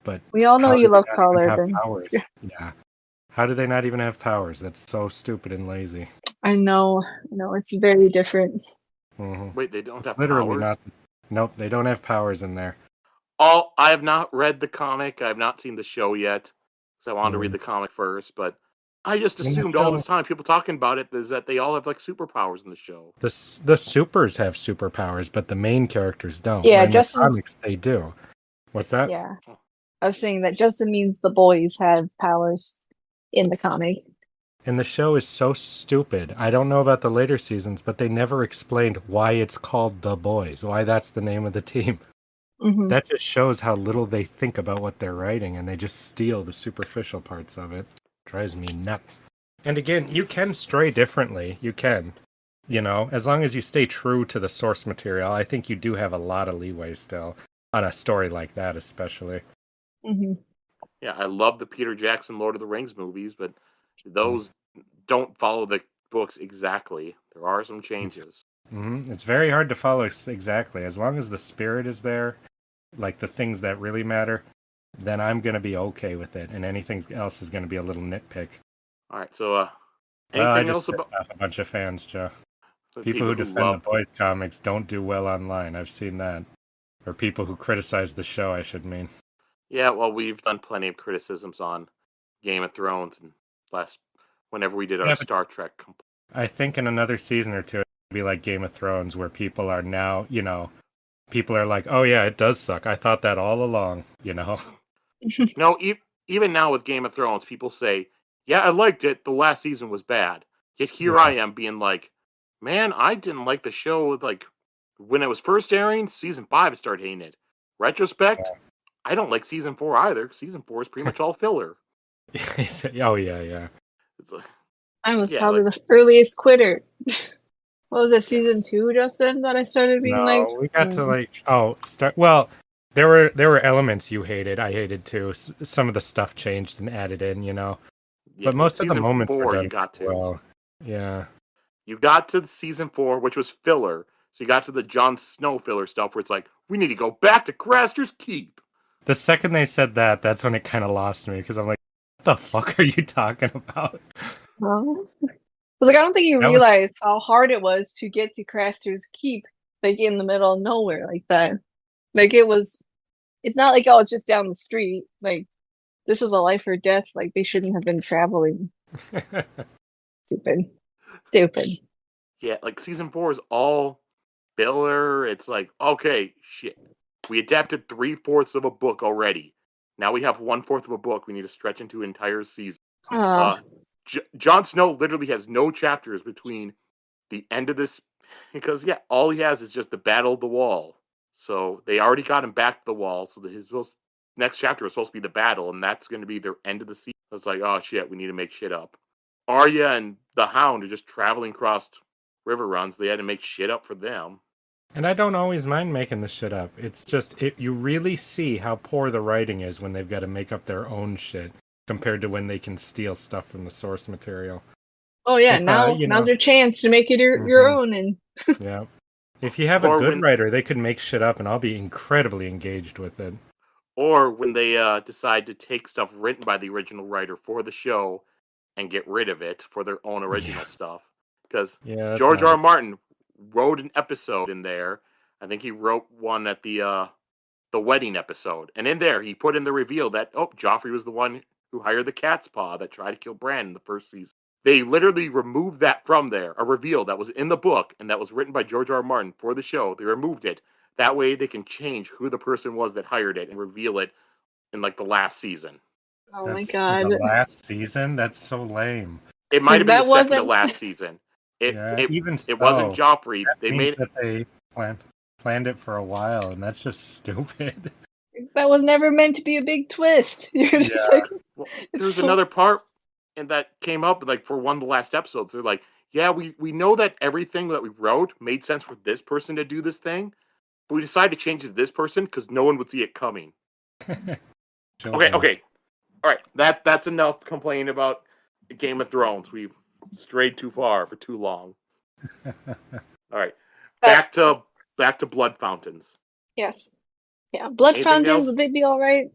But we all know you love Carl Urban. Powers? Yeah. How do they not even have powers? That's so stupid and lazy. I know. It's very different. Mm-hmm. Wait, they don't have literally powers? Nope, they don't have powers in there. Oh, I have not read the comic. I have not seen the show yet, so I wanted to read the comic first, but I just assumed all this time people talking about it is that they all have like superpowers in the show. The supers have superpowers, but the main characters don't. Yeah, in the comics they do. What's that? Yeah. I was saying that just means the boys have powers in the comic. And the show is so stupid. I don't know about the later seasons, but they never explained why it's called The Boys, why that's the name of the team. Mm-hmm. That just shows how little they think about what they're writing, and they just steal the superficial parts of it. Drives me nuts. And again, you can stray differently. You can. As long as you stay true to the source material, I think you do have a lot of leeway still, on a story like that especially. Mm-hmm. Yeah, I love the Peter Jackson Lord of the Rings movies, but those don't follow the books exactly. There are some changes. Mm-hmm. It's very hard to follow exactly. As long as the spirit is there, like the things that really matter, then I'm going to be okay with it, and anything else is going to be a little nitpick. All right, so anything else about a bunch of fans, Joe? People who defend the Boys comics don't do well online. I've seen that. Or people who criticize the show, I should mean. Yeah, well, we've done plenty of criticisms on Game of Thrones and whenever we did our Star Trek. I think in another season or two, it'll be like Game of Thrones, where people are now, people are like, oh yeah, it does suck. I thought that all along, No, even now with Game of Thrones, people say, yeah, I liked it. The last season was bad. Yet here I am being like, man, I didn't like the show. Like, when it was first airing, season 5, I started hating it. Retrospect, I don't like season 4 either. Season 4 is pretty much all filler. Oh yeah. It's like, I was yeah, probably like, the earliest quitter. What was it, season yes. 2, Justin, that I started being like, No, we got to like start. Well, there were elements you hated. I hated too. Some of the stuff changed and added in, Yeah, but it was most of the season moments were 4 done you got to. well. Yeah. You got to season 4, which was filler. So you got to the Jon Snow filler stuff where it's like, we need to go back to Craster's Keep. The second they said that, that's when it kind of lost me because I'm like, what the fuck are you talking about? well, I was like, I don't think you That was realized how hard it was to get to Craster's Keep, like in the middle of nowhere like that. Like it's not like, oh, it's just down the street. Like, this was a life or death. Like, they shouldn't have been traveling. Stupid. Yeah, like season 4 is all filler. It's like, okay, shit. We adapted 3/4 of a book already. Now we have 1/4 of a book. We need to stretch into an entire season. Oh, Jon Snow literally has no chapters between the end of this because all he has is just the Battle of the Wall. So they already got him back to the wall. So his next chapter is supposed to be the battle, and that's going to be their end of the season. So it's like, oh shit, we need to make shit up. Arya and the Hound are just traveling across river runs. They had to make shit up for them. And I don't always mind making the shit up. It's just you really see how poor the writing is when they've got to make up their own shit compared to when they can steal stuff from the source material. oh yeah. If, Now's your chance to make it your own. And yeah. If you have a good writer, they could make shit up, and I'll be incredibly engaged with it. Or when they decide to take stuff written by the original writer for the show and get rid of it for their own original stuff. Because George R. R. Martin wrote an episode in there. I think he wrote one at the wedding episode, and in there he put in the reveal that Joffrey was the one who hired the cat's paw that tried to kill Bran in the first season. They literally removed that from there, a reveal that was in the book and that was written by George R. R. Martin for the show. They removed it. That way they can change who the person was that hired it and reveal it in like the last season. Oh my god. The last season? That's so lame. It might have been the second to last season. It wasn't Joffrey. They made that they planned it for a while, and that's just stupid. That was never meant to be a big twist. You're just like, well, there's another part and that came up like for one of the last episodes. They're like, yeah, we know that everything that we wrote made sense for this person to do this thing, but we decided to change it to this person because no one would see it coming. Okay. All right. That's enough complaining about Game of Thrones. We've strayed too far for too long. All right. Back to blood fountains. Yes. Yeah. Blood Anything fountains, else? would they be all right?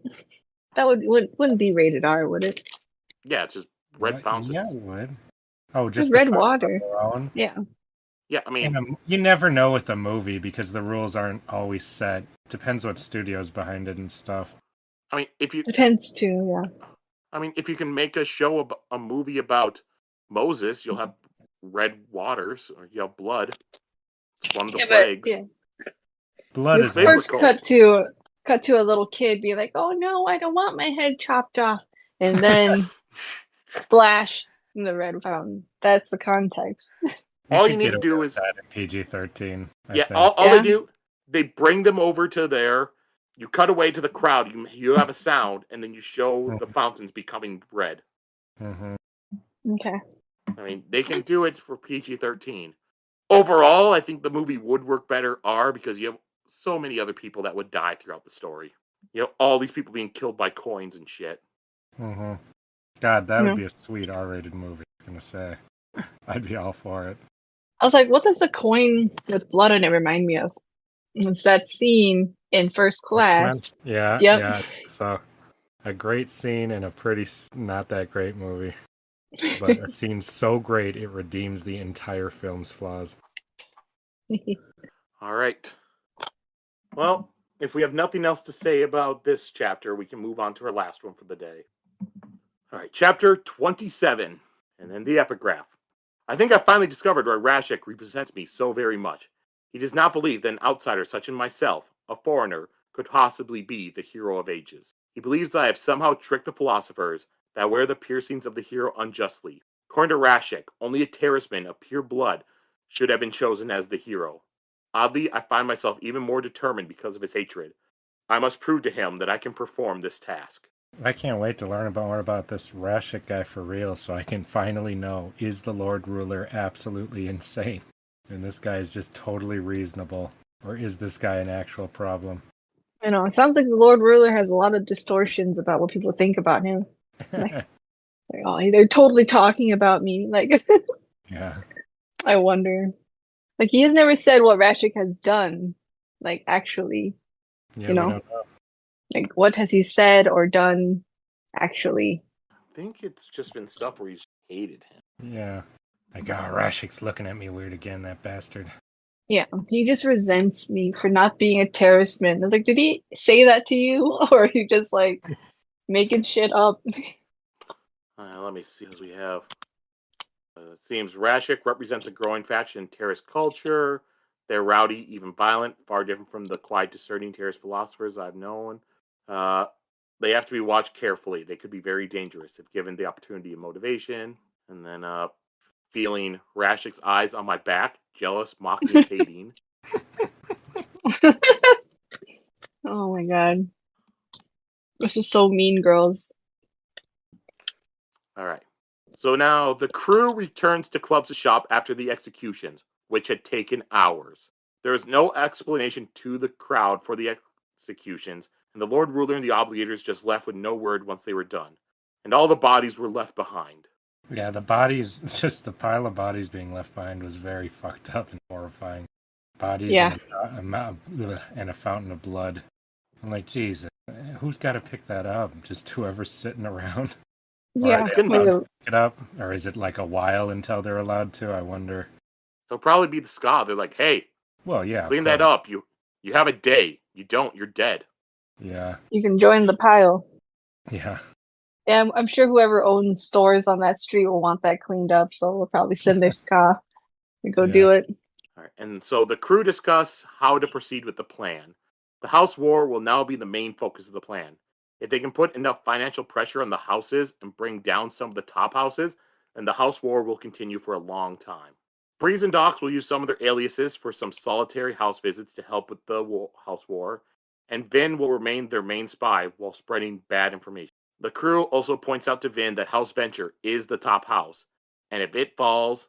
That wouldn't be rated R, would it? Yeah, it's just red fountains. Yeah, it would. Oh, just red water. Yeah. Yeah, I mean, you never know with a movie because the rules aren't always set. Depends what studio's behind it and stuff. I mean, depends too. Yeah. I mean, if you can make a movie about Moses, you'll have red waters or you have blood. It's one of the plagues. Blood is first cut to a little kid being like, "Oh no, I don't want my head chopped off," and then splash in the red fountain. That's the context. All you need to do is PG-13. All they do, they bring them over to there. You cut away to the crowd. You have a sound, and then you show the fountains becoming red. Mm-hmm. Okay. I mean, they can do it for PG-13. Overall, I think the movie would work better R because you have so many other people that would die throughout the story. You know, all these people being killed by coins and shit. Mm-hmm. God, that would be a sweet R-rated movie. I was gonna say, I'd be all for it. I was like, what does a coin with blood on it remind me of? It's that scene in First Class. Yeah, yep. Yeah. So, a great scene in a pretty not that great movie. But a scene so great it redeems the entire film's flaws. All right. Well, if we have nothing else to say about this chapter, we can move on to our last one for the day. All right, chapter 27, and then the epigraph. I think I finally discovered why Rashek represents me so very much. He does not believe that an outsider such as myself, a foreigner, could possibly be the hero of ages. He believes that I have somehow tricked the philosophers that wear the piercings of the hero unjustly. According to Rashek, only a terraceman of pure blood should have been chosen as the hero. Oddly, I find myself even more determined because of his hatred. I must prove to him that I can perform this task. I can't wait to learn more about this Rashik guy for real, so I can finally know, is the Lord Ruler absolutely insane? And this guy is just totally reasonable? Or is this guy an actual problem? I know, it sounds like the Lord Ruler has a lot of distortions about what people think about him. Like, oh, they're totally talking about me. Like, Yeah. I wonder. Like, he has never said what Rashik has done. Like, actually, Yeah, you we know? don't know. Like, what has he said or done actually? I think it's just been stuff where he's hated him. Yeah. Like, oh, Rashik's looking at me weird again, that bastard. Yeah, he just resents me for not being a terrorist man. I was like, did he say that to you? Or are you just like making shit up? Let me see, as we have. It seems Rashik represents a growing faction in terrorist culture. They're rowdy, even violent, far different from the quiet, discerning terrorist philosophers I've known. They have to be watched carefully. They could be very dangerous if given the opportunity and motivation. And then feeling Rashik's eyes on my back, jealous, mocking, and hating. Oh my god. This is so mean, girls. All right. So now the crew returns to Club's shop after the executions, which had taken hours. There is no explanation to the crowd for the executions, and the Lord Ruler and the Obligators just left with no word once they were done. And all the bodies were left behind. Yeah, the bodies, just the pile of bodies being left behind was very fucked up and horrifying. Bodies Yeah. and a fountain of blood. I'm like, Jesus, who's got to pick that up? Just whoever's sitting around? Yeah. It's gonna be- Pick it up? Or is it like a while until they're allowed to? I wonder. It'll probably be the ska. They're like, hey, Well, yeah. clean that up. You have a day. You don't, you're dead. Yeah. You can join the pile. Yeah. Yeah, I'm sure whoever owns stores on that street will want that cleaned up, so we'll probably send their ska to go do it. All right, and so the crew discuss how to proceed with the plan. The house war will now be the main focus of the plan. If they can put enough financial pressure on the houses and bring down some of the top houses, then the house war will continue for a long time. Breeze and Docs will use some of their aliases for some solitary house visits to help with the house war, and Vin will remain their main spy while spreading bad information. The crew also points out to Vin that House Venture is the top house, and if it falls,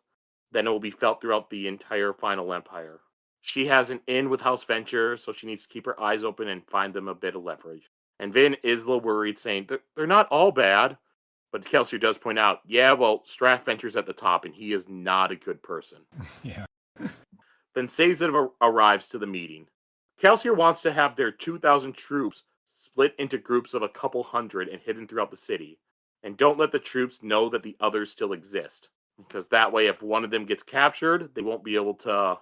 then it will be felt throughout the entire Final Empire. She has an in with House Venture, so she needs to keep her eyes open and find them a bit of leverage. And Vin is a little worried, saying they're not all bad, but Kelsier does point out, yeah, well, Strath Venture's at the top, and he is not a good person. Yeah. Then Sazed arrives to the meeting. Kelsier wants to have their 2,000 troops split into groups of a couple hundred and hidden throughout the city. And don't let the troops know that the others still exist. Because that way, if one of them gets captured, they won't be able to,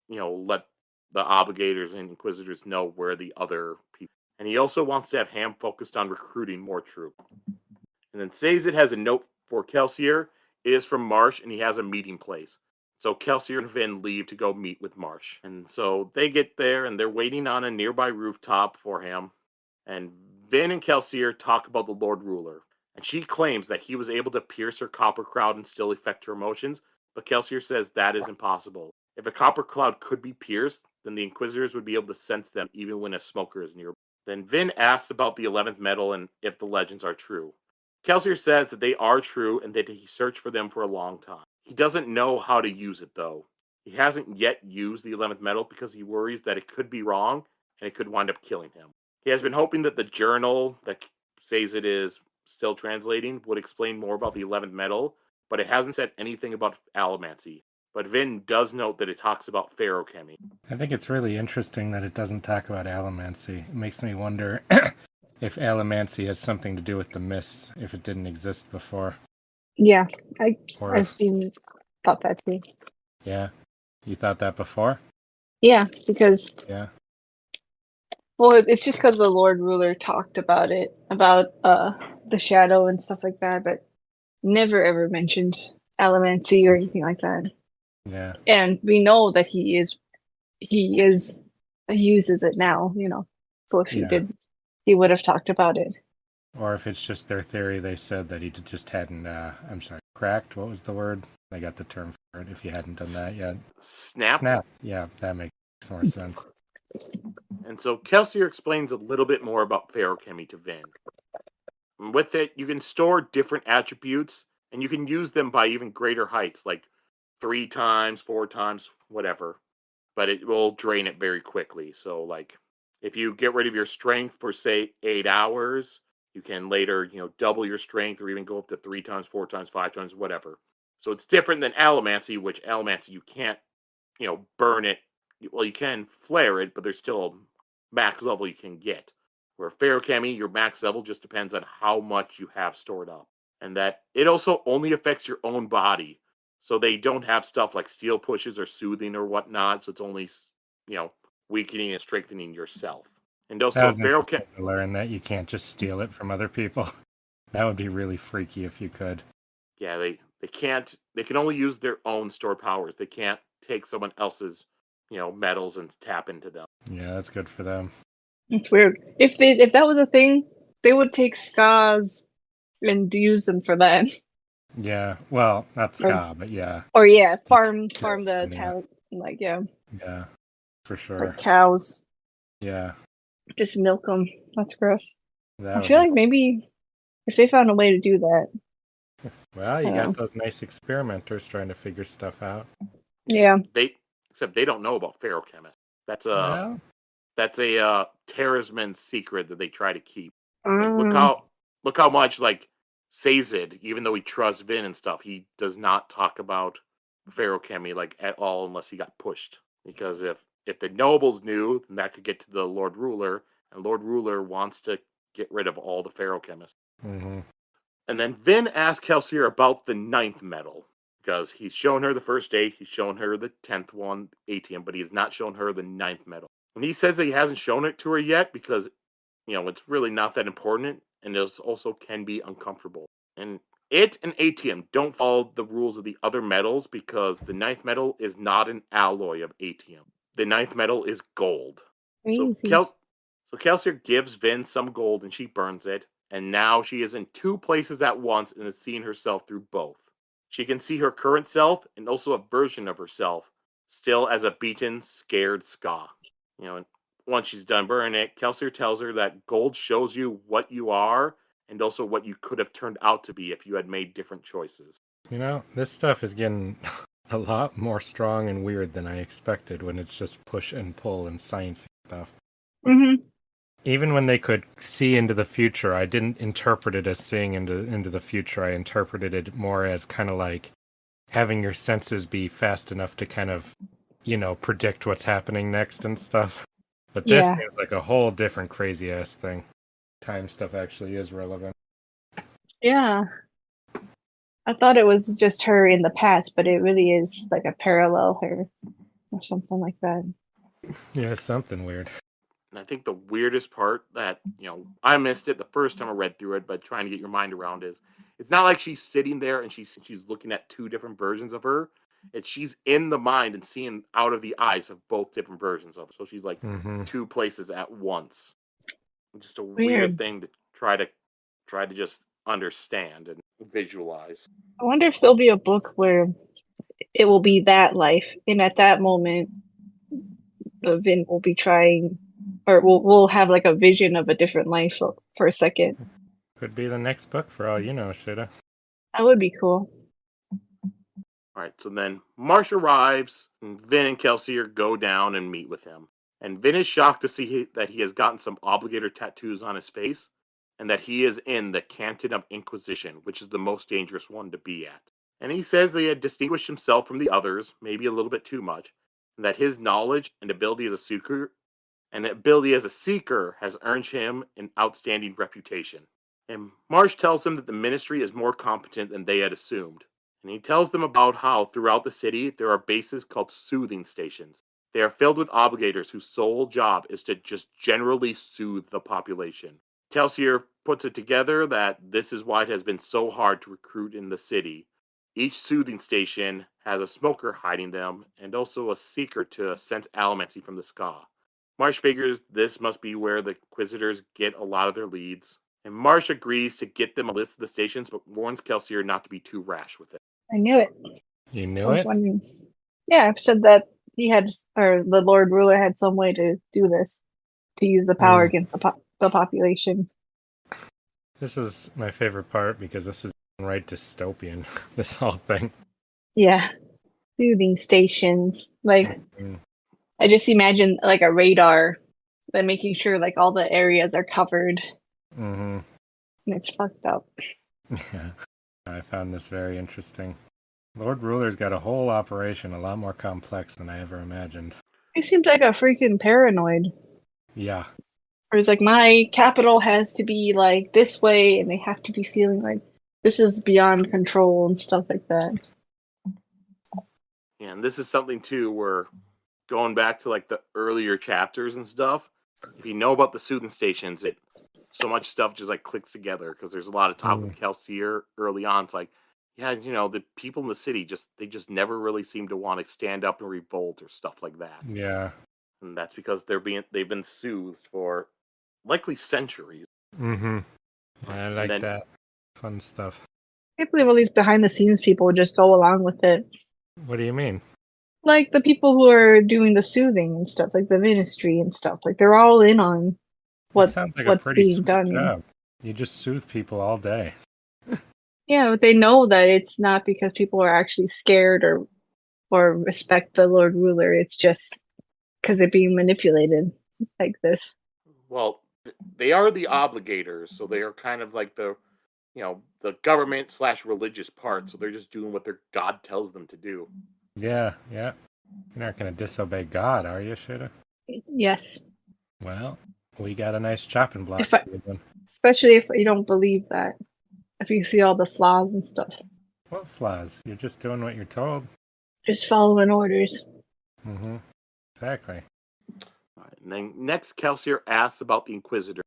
let the Obligators and Inquisitors know where the other people. And he also wants to have Ham focused on recruiting more troops. And then Sazed has a note for Kelsier. It is from Marsh, and he has a meeting place. So Kelsier and Vin leave to go meet with Marsh. And so they get there, and they're waiting on a nearby rooftop for him. And Vin and Kelsier talk about the Lord Ruler. And she claims that he was able to pierce her copper cloud and still affect her emotions, but Kelsier says that is impossible. If a copper cloud could be pierced, then the Inquisitors would be able to sense them even when a smoker is nearby. Then Vin asks about the 11th Metal and if the legends are true. Kelsier says that they are true and that he searched for them for a long time. He doesn't know how to use it, though. He hasn't yet used the 11th Metal because he worries that it could be wrong and it could wind up killing him. He has been hoping that the journal that says it is still translating would explain more about the 11th Metal, but it hasn't said anything about allomancy. But Vin does note that it talks about feruchemy. I think it's really interesting that it doesn't talk about allomancy. It makes me wonder if allomancy has something to do with the mists, if it didn't exist before. Yeah, Or I've thought that too. Yeah. You thought that before? Yeah, because Yeah. well, it's just because the Lord Ruler talked about it, about the shadow and stuff like that, but never ever mentioned allomancy or anything like that. Yeah. And we know that he uses it now, So if he did, he would have talked about it. Or if it's just their theory, they said that he just hadn't, cracked. What was the word? I got the term for it if you hadn't done that yet. Snap. Yeah, that makes more sense. And so Kelsier explains a little bit more about feruchemy to Vin. And with it, you can store different attributes, and you can use them by even greater heights, like 3 times, 4 times, whatever. But it will drain it very quickly. So, like, if you get rid of your strength for, say, 8 hours, you can later, double your strength or even go up to 3 times, 4 times, 5 times, whatever. So it's different than allomancy, which allomancy you can't, burn it. Well, you can flare it, but there's still a max level you can get. Where feruchemy, your max level just depends on how much you have stored up. And that it also only affects your own body. So they don't have stuff like steel pushes or soothing or whatnot. So it's only, weakening and strengthening yourself. And That also, was interesting to learn that you can't just steal it from other people. That would be really freaky if you could. Yeah, they can't. They can only use their own stored powers. They can't take someone else's, metals and tap into them. Yeah, that's good for them. It's weird. If that was a thing, they would take scars and use them for that. Yeah, well, not ska, but yeah. Or yeah, farm Yes, the yeah. talent, like yeah, for sure. like cows. Yeah, Just milk them. That's gross. that I would feel be like maybe if they found a way to do that. Well, you Yeah. got those nice experimenters trying to figure stuff out. Yeah. Except they don't know about feruchemists. That's Well, Terrorsman's secret that they try to keep. Like, Um, look how much like Sazed, even though he trusts Vin and stuff, he does not talk about feruchemy like at all unless he got pushed. Because if the nobles knew, then that could get to the Lord Ruler, and Lord Ruler wants to get rid of all the feruchemists. mm-hmm. And then Vin asks Kelsier about the 9th metal. Because he's shown her the first 8, he's shown her the 10th one, atium, but he has not shown her the 9th metal. And he says that he hasn't shown it to her yet because, it's really not that important, and it also can be uncomfortable. And it and atium don't follow the rules of the other metals because the 9th metal is not an alloy of atium. The 9th metal is gold. So crazy. Kelsier gives Vin some gold and she burns it, and now she is in 2 places at once and is seeing herself through both. She can see her current self and also a version of herself, still as a beaten, scared Ska. And once she's done burning it, Kelsier tells her that gold shows you what you are and also what you could have turned out to be if you had made different choices. This stuff is getting a lot more strong and weird than I expected when it's just push and pull and science stuff. Mm-hmm. Even when they could see into the future, I didn't interpret it as seeing into the future. I interpreted it more as kind of like having your senses be fast enough to kind of, predict what's happening next and stuff. But this Yeah. seems like a whole different crazy ass thing. Time stuff actually is relevant. Yeah. I thought it was just her in the past, but it really is like a parallel her or something like that. Yeah, something weird. And I think the weirdest part that, I missed it the first time I read through it, but trying to get your mind around is it's not like she's sitting there and she's looking at 2 different versions of her. It's she's in the mind and seeing out of the eyes of both different versions of her. So she's like 2 places at once. Just a weird thing to try to just understand and visualize. I wonder if there'll be a book where it will be that life, and at that moment, Vin will be trying, or we'll have like a vision of a different life for a second. Could be the next book for all you know, Sheta. That would be cool. All right, so then Marsh arrives, and Vin and Kelsier go down and meet with him. And Vin is shocked to see that he has gotten some obligator tattoos on his face, and that he is in the Canton of Inquisition, which is the most dangerous one to be at. And he says that he had distinguished himself from the others, maybe a little bit too much, and that his knowledge and ability as a seeker has earned him an outstanding reputation. And Marsh tells him that the ministry is more competent than they had assumed. And he tells them about how throughout the city there are bases called soothing stations. They are filled with obligators whose sole job is to just generally soothe the population. Kelsier puts it together that this is why it has been so hard to recruit in the city. Each soothing station has a smoker hiding them and also a seeker to sense allomancy from the ska. Marsh figures this must be where the Inquisitors get a lot of their leads. And Marsh agrees to get them a list of the stations, but warns Kelsier not to be too rash with it. I knew it. You I knew was it? wondering. Yeah, I've said that he had, or the Lord Ruler had some way to do this. to use the power against the population. This is my favorite part because this is right dystopian, this whole thing. Yeah. Soothing stations. Like, Mm-hmm. I just imagine like a radar, but making sure like all the areas are covered. Mm-hmm. And it's fucked up. Yeah, I found this very interesting. Lord Ruler's got a whole operation a lot more complex than I ever imagined. He seems like a freaking paranoid. Yeah. Or it's like, my capital has to be like this way, and they have to be feeling like this is beyond control and stuff like that. And this is something too where going back to like the earlier chapters and stuff, if you know about the soothing stations, so much stuff just like clicks together because there's a lot of talk with Kelsier early on. It's like, yeah, the people in the city they just never really seem to want to stand up and revolt or stuff like that. Yeah. And that's because they've been soothed for likely centuries. Mm-hmm. Yeah, I like that. Fun stuff. I can't believe all these behind the scenes people would just go along with it. What do you mean? Like the people who are doing the soothing and stuff, like the ministry and stuff. Like they're all in on Sounds like what's a pretty being sweet done. job. You just soothe people all day. Yeah, but they know that it's not because people are actually scared or respect the Lord Ruler. It's just because they're being manipulated like this. Well, they are the obligators, so they are kind of like the government / religious part. So they're just doing what their God tells them to do. Yeah. You're not going to disobey God, are you, Sheta? Yes. Well, we got a nice chopping block. Especially if you don't believe that. If you see all the flaws and stuff. What flaws? You're just doing what you're told. Just following orders. Mm-hmm. Exactly. And then next, Kelsier asks about the Inquisitors,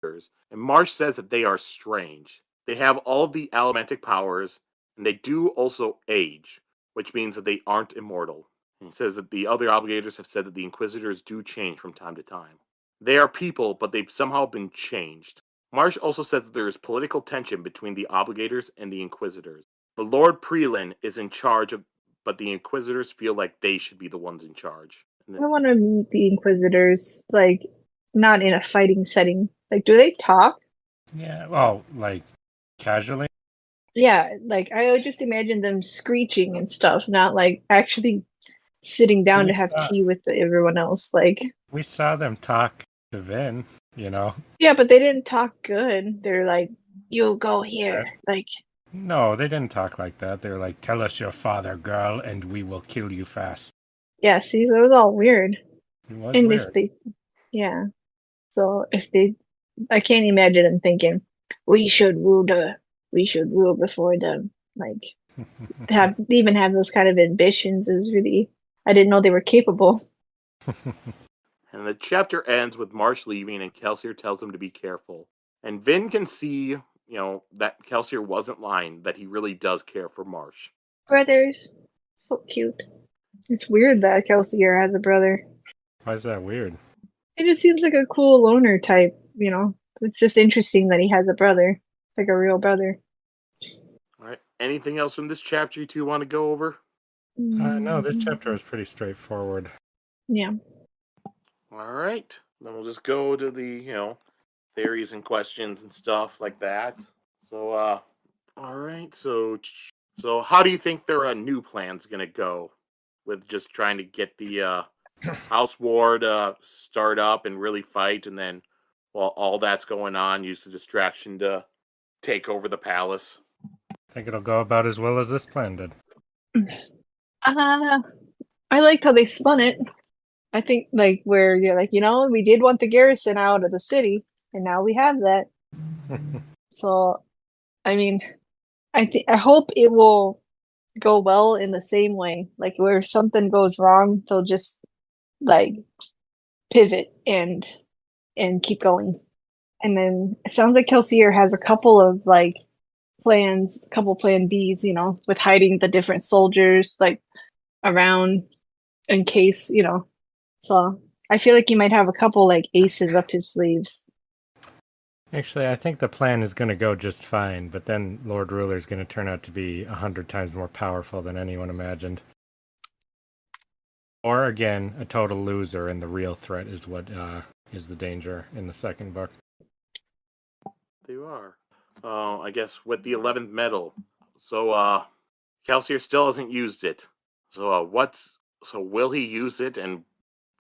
and Marsh says that they are strange. They have all of the elementic powers, and they do also age, which means that they aren't immortal. And he says that the other obligators have said that the Inquisitors do change from time to time. They are people, but they've somehow been changed. Marsh also says that there is political tension between the obligators and the Inquisitors. The Lord Prelin is in charge of, but the Inquisitors feel like they should be the ones in charge. I want to meet the Inquisitors, like, not in a fighting setting. Like, do they talk? Yeah, well, like, casually? Yeah, like, I would just imagine them screeching and stuff, not, like, actually sitting down to have tea with everyone else. Like, we saw them talk to Vin, Yeah, but they didn't talk good. They're like, you go here. Like, no, they didn't talk like that. They were like, tell us your father, girl, and we will kill you fast. Yeah, see, so it was all weird. It was weird. Yeah. So I can't imagine them thinking, we should rule before them. Like, even have those kind of ambitions is really, I didn't know they were capable. And the chapter ends with Marsh leaving, and Kelsier tells him to be careful. And Vin can see, that Kelsier wasn't lying, that he really does care for Marsh. Brothers. So cute. It's weird that Kelsier has a brother. Why is that weird? It just seems like a cool loner type, It's just interesting that he has a brother, like a real brother. All right. Anything else from this chapter you two want to go over? No, this chapter is pretty straightforward. Yeah. All right. Then we'll just go to the, theories and questions and stuff like that. So, all right. So how do you think their new plan's gonna go with just trying to get the House War to start up and really fight, and then while all that's going on, use the distraction to take over the palace? I think it'll go about as well as this plan did. I liked how they spun it. I think, like, where you're like, we did want the garrison out of the city, and now we have that. So, I mean, I hope it will go well in the same way. Like, where if something goes wrong, they'll just, like, pivot and keep going. And then it sounds like Kelsier has a couple of, like, plan Bs, with hiding the different soldiers, like, around in case, So I feel like he might have a couple, like, aces up his sleeves. Actually, I think the plan is going to go just fine, but then Lord Ruler is going to turn out to be 100 times more powerful than anyone imagined. Or, again, a total loser, and the real threat is what is the danger in the second book. They are. I guess with the 11th Metal. So, Kelsier still hasn't used it. So, will he use it, and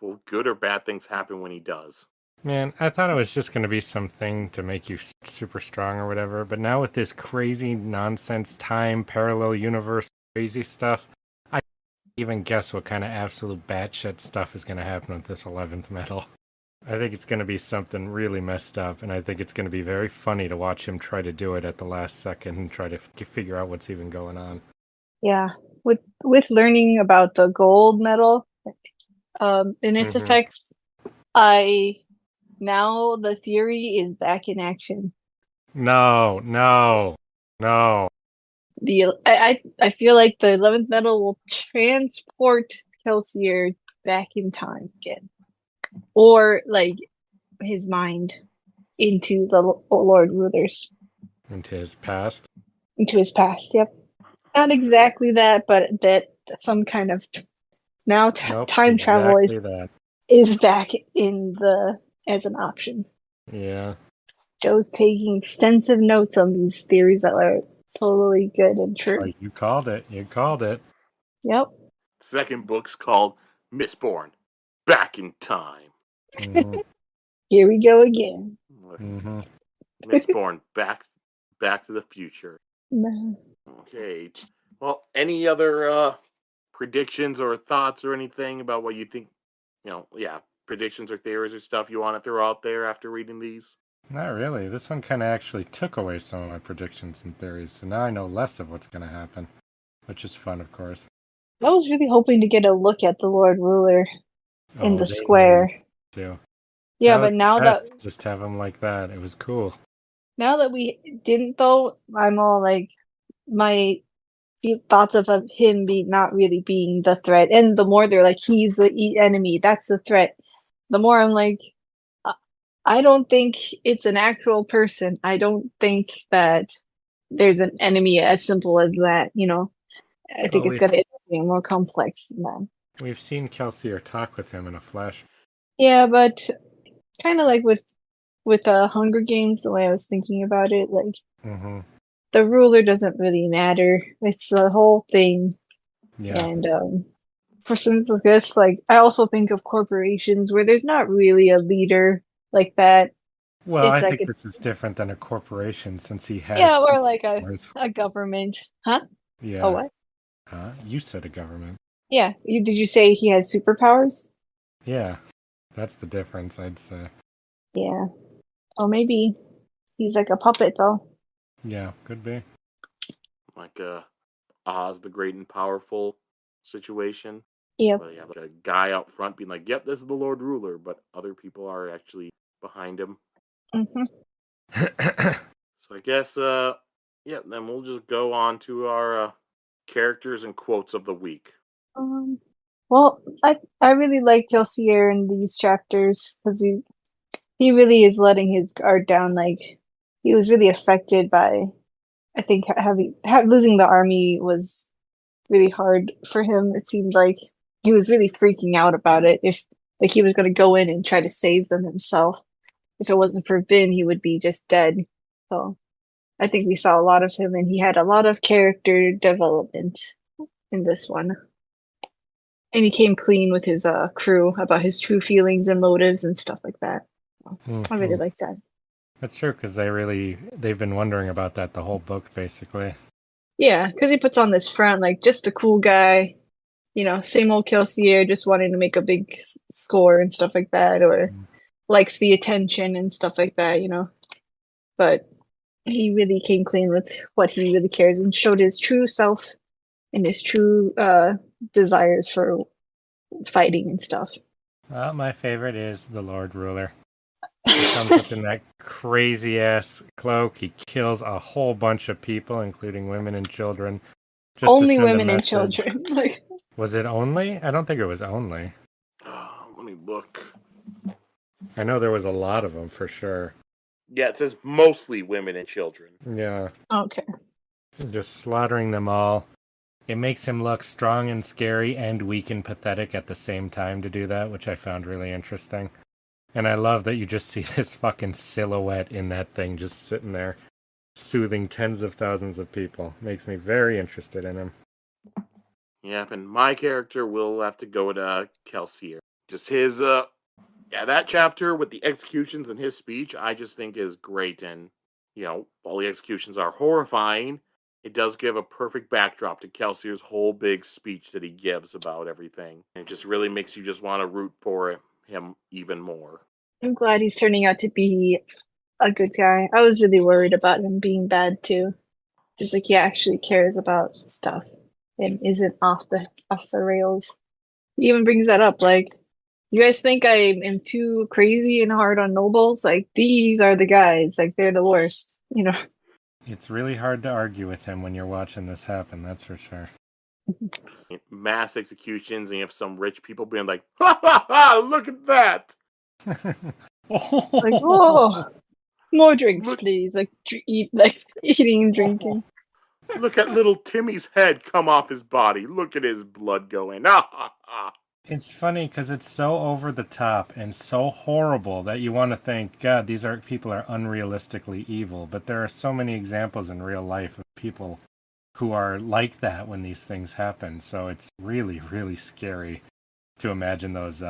will good or bad things happen when he does? Man, I thought it was just going to be something to make you super strong or whatever, but now with this crazy nonsense time, parallel universe, crazy stuff, I can't even guess what kind of absolute batshit stuff is going to happen with this 11th Metal. I think it's going to be something really messed up, and I think it's going to be very funny to watch him try to do it at the last second and try to figure out what's even going on. Yeah, with learning about the gold medal and its effects, now the theory is back in action. No. I feel like the 11th Metal will transport Kelsier back in time again, or like his mind into the Lord Rulers, Into his past. Yep, not exactly that, but that some kind of now time travel is back in the as an option. Yeah. Joe's taking extensive notes on these theories that are totally good and true. Oh, you called it. Yep. Second book's called Mistborn, Back in Time. Mm-hmm. Here we go again. Mm-hmm. Mistborn, back to the future. No. Okay. Well, any other predictions or thoughts or anything about what you think? Predictions or theories or stuff you want to throw out there after reading these? Not really. This one kind of actually took away some of my predictions and theories, so now I know less of what's going to happen, which is fun, of course. I was really hoping to get a look at the Lord Ruler in the square. Too. Yeah, but now that just have him like that, it was cool. Now that we didn't, though, I'm all like my thoughts of him not really being the threat, and the more they're like he's the enemy, that's the threat. The more I'm like, I don't think it's an actual person. I don't think that there's an enemy as simple as that. I think it's gonna be more complex than that. We've seen Kelsier talk with him in a flash. Yeah, but kind of like with Hunger Games, the way I was thinking about it, like the ruler doesn't really matter. It's the whole thing. Yeah. And for instance, this, like, I also think of corporations where there's not really a leader like that. Well, I think this is different than a corporation since he has. Yeah, or like a government. Huh? Yeah. Oh, what? Huh? You said a government. Yeah. Did you say he has superpowers? Yeah. That's the difference, I'd say. Yeah. Oh, maybe he's like a puppet, though. Yeah, could be. Like Oz the Great and Powerful situation. Yep. Where you have like a guy out front being like, yep, this is the Lord Ruler, but other people are actually behind him. So I guess, then we'll just go on to our characters and quotes of the week. Well, I really like Kelsier in these chapters because he really is letting his guard down. Like, he was really affected by, I think, losing the army was really hard for him. It seemed like he was really freaking out about it. If he was going to go in and try to save them himself, if it wasn't for Vin, he would be just dead. So I think we saw a lot of him, and he had a lot of character development in this one. And he came clean with his crew about his true feelings and motives and stuff like that. I really like that. That's true, because they've been wondering about that the whole book, basically. Yeah, because he puts on this front, like, just a cool guy, same old Kelsier, just wanting to make a big score and stuff like that, or likes the attention and stuff like that, But he really came clean with what he really cares and showed his true self and his true desires for fighting and stuff. Well, my favorite is the Lord Ruler. He comes up in that crazy ass cloak. He kills a whole bunch of people, including women and children. Only women and children. Was it only? I don't think it was only. Let me look. I know there was a lot of them for sure. Yeah, it says mostly women and children. Yeah. Okay. Just slaughtering them all. It makes him look strong and scary and weak and pathetic at the same time to do that, which I found really interesting. And I love that you just see this fucking silhouette in that thing just sitting there, soothing tens of thousands of people. Makes me very interested in him. Yep, and my character will have to go to Kelsier. Just his, that chapter with the executions and his speech, I just think is great. And, while the executions are horrifying, it does give a perfect backdrop to Kelsier's whole big speech that he gives about everything. And it just really makes you just want to root for him even more. I'm glad he's turning out to be a good guy. I was really worried about him being bad too. It's like he actually cares about stuff and isn't off the rails. He even brings that up, like, you guys think I am too crazy and hard on nobles? Like, these are the guys. Like, they're the worst, It's really hard to argue with him when you're watching this happen, that's for sure. Mass executions, and you have some rich people being like, ha ha ha, look at that! Like, oh, more drinks, Look- please. Like, eating and drinking. Look at little Timmy's head come off his body. Look at his blood going. Ah, ha, ha. It's funny because it's so over the top and so horrible that you want to think, God, these people are unrealistically evil. But there are so many examples in real life of people who are like that when these things happen. So it's really, really scary to imagine those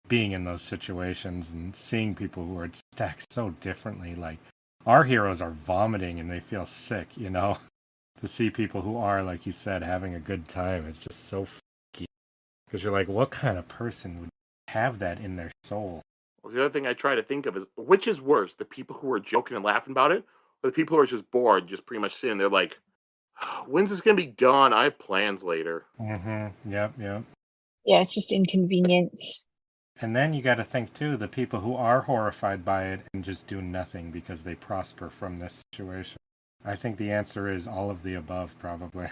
being in those situations and seeing people who are just act so differently. Like our heroes are vomiting and they feel sick, To see people who are, like you said, having a good time is just so freaky. Because you're like, what kind of person would have that in their soul? Well, the other thing I try to think of is, which is worse, the people who are joking and laughing about it, or the people who are just bored, just pretty much sitting there like, when's this going to be done? I have plans later. Mm-hmm. Yep. Yeah, it's just inconvenient. And then you got to think, too, the people who are horrified by it and just do nothing because they prosper from this situation. I think the answer is all of the above, probably.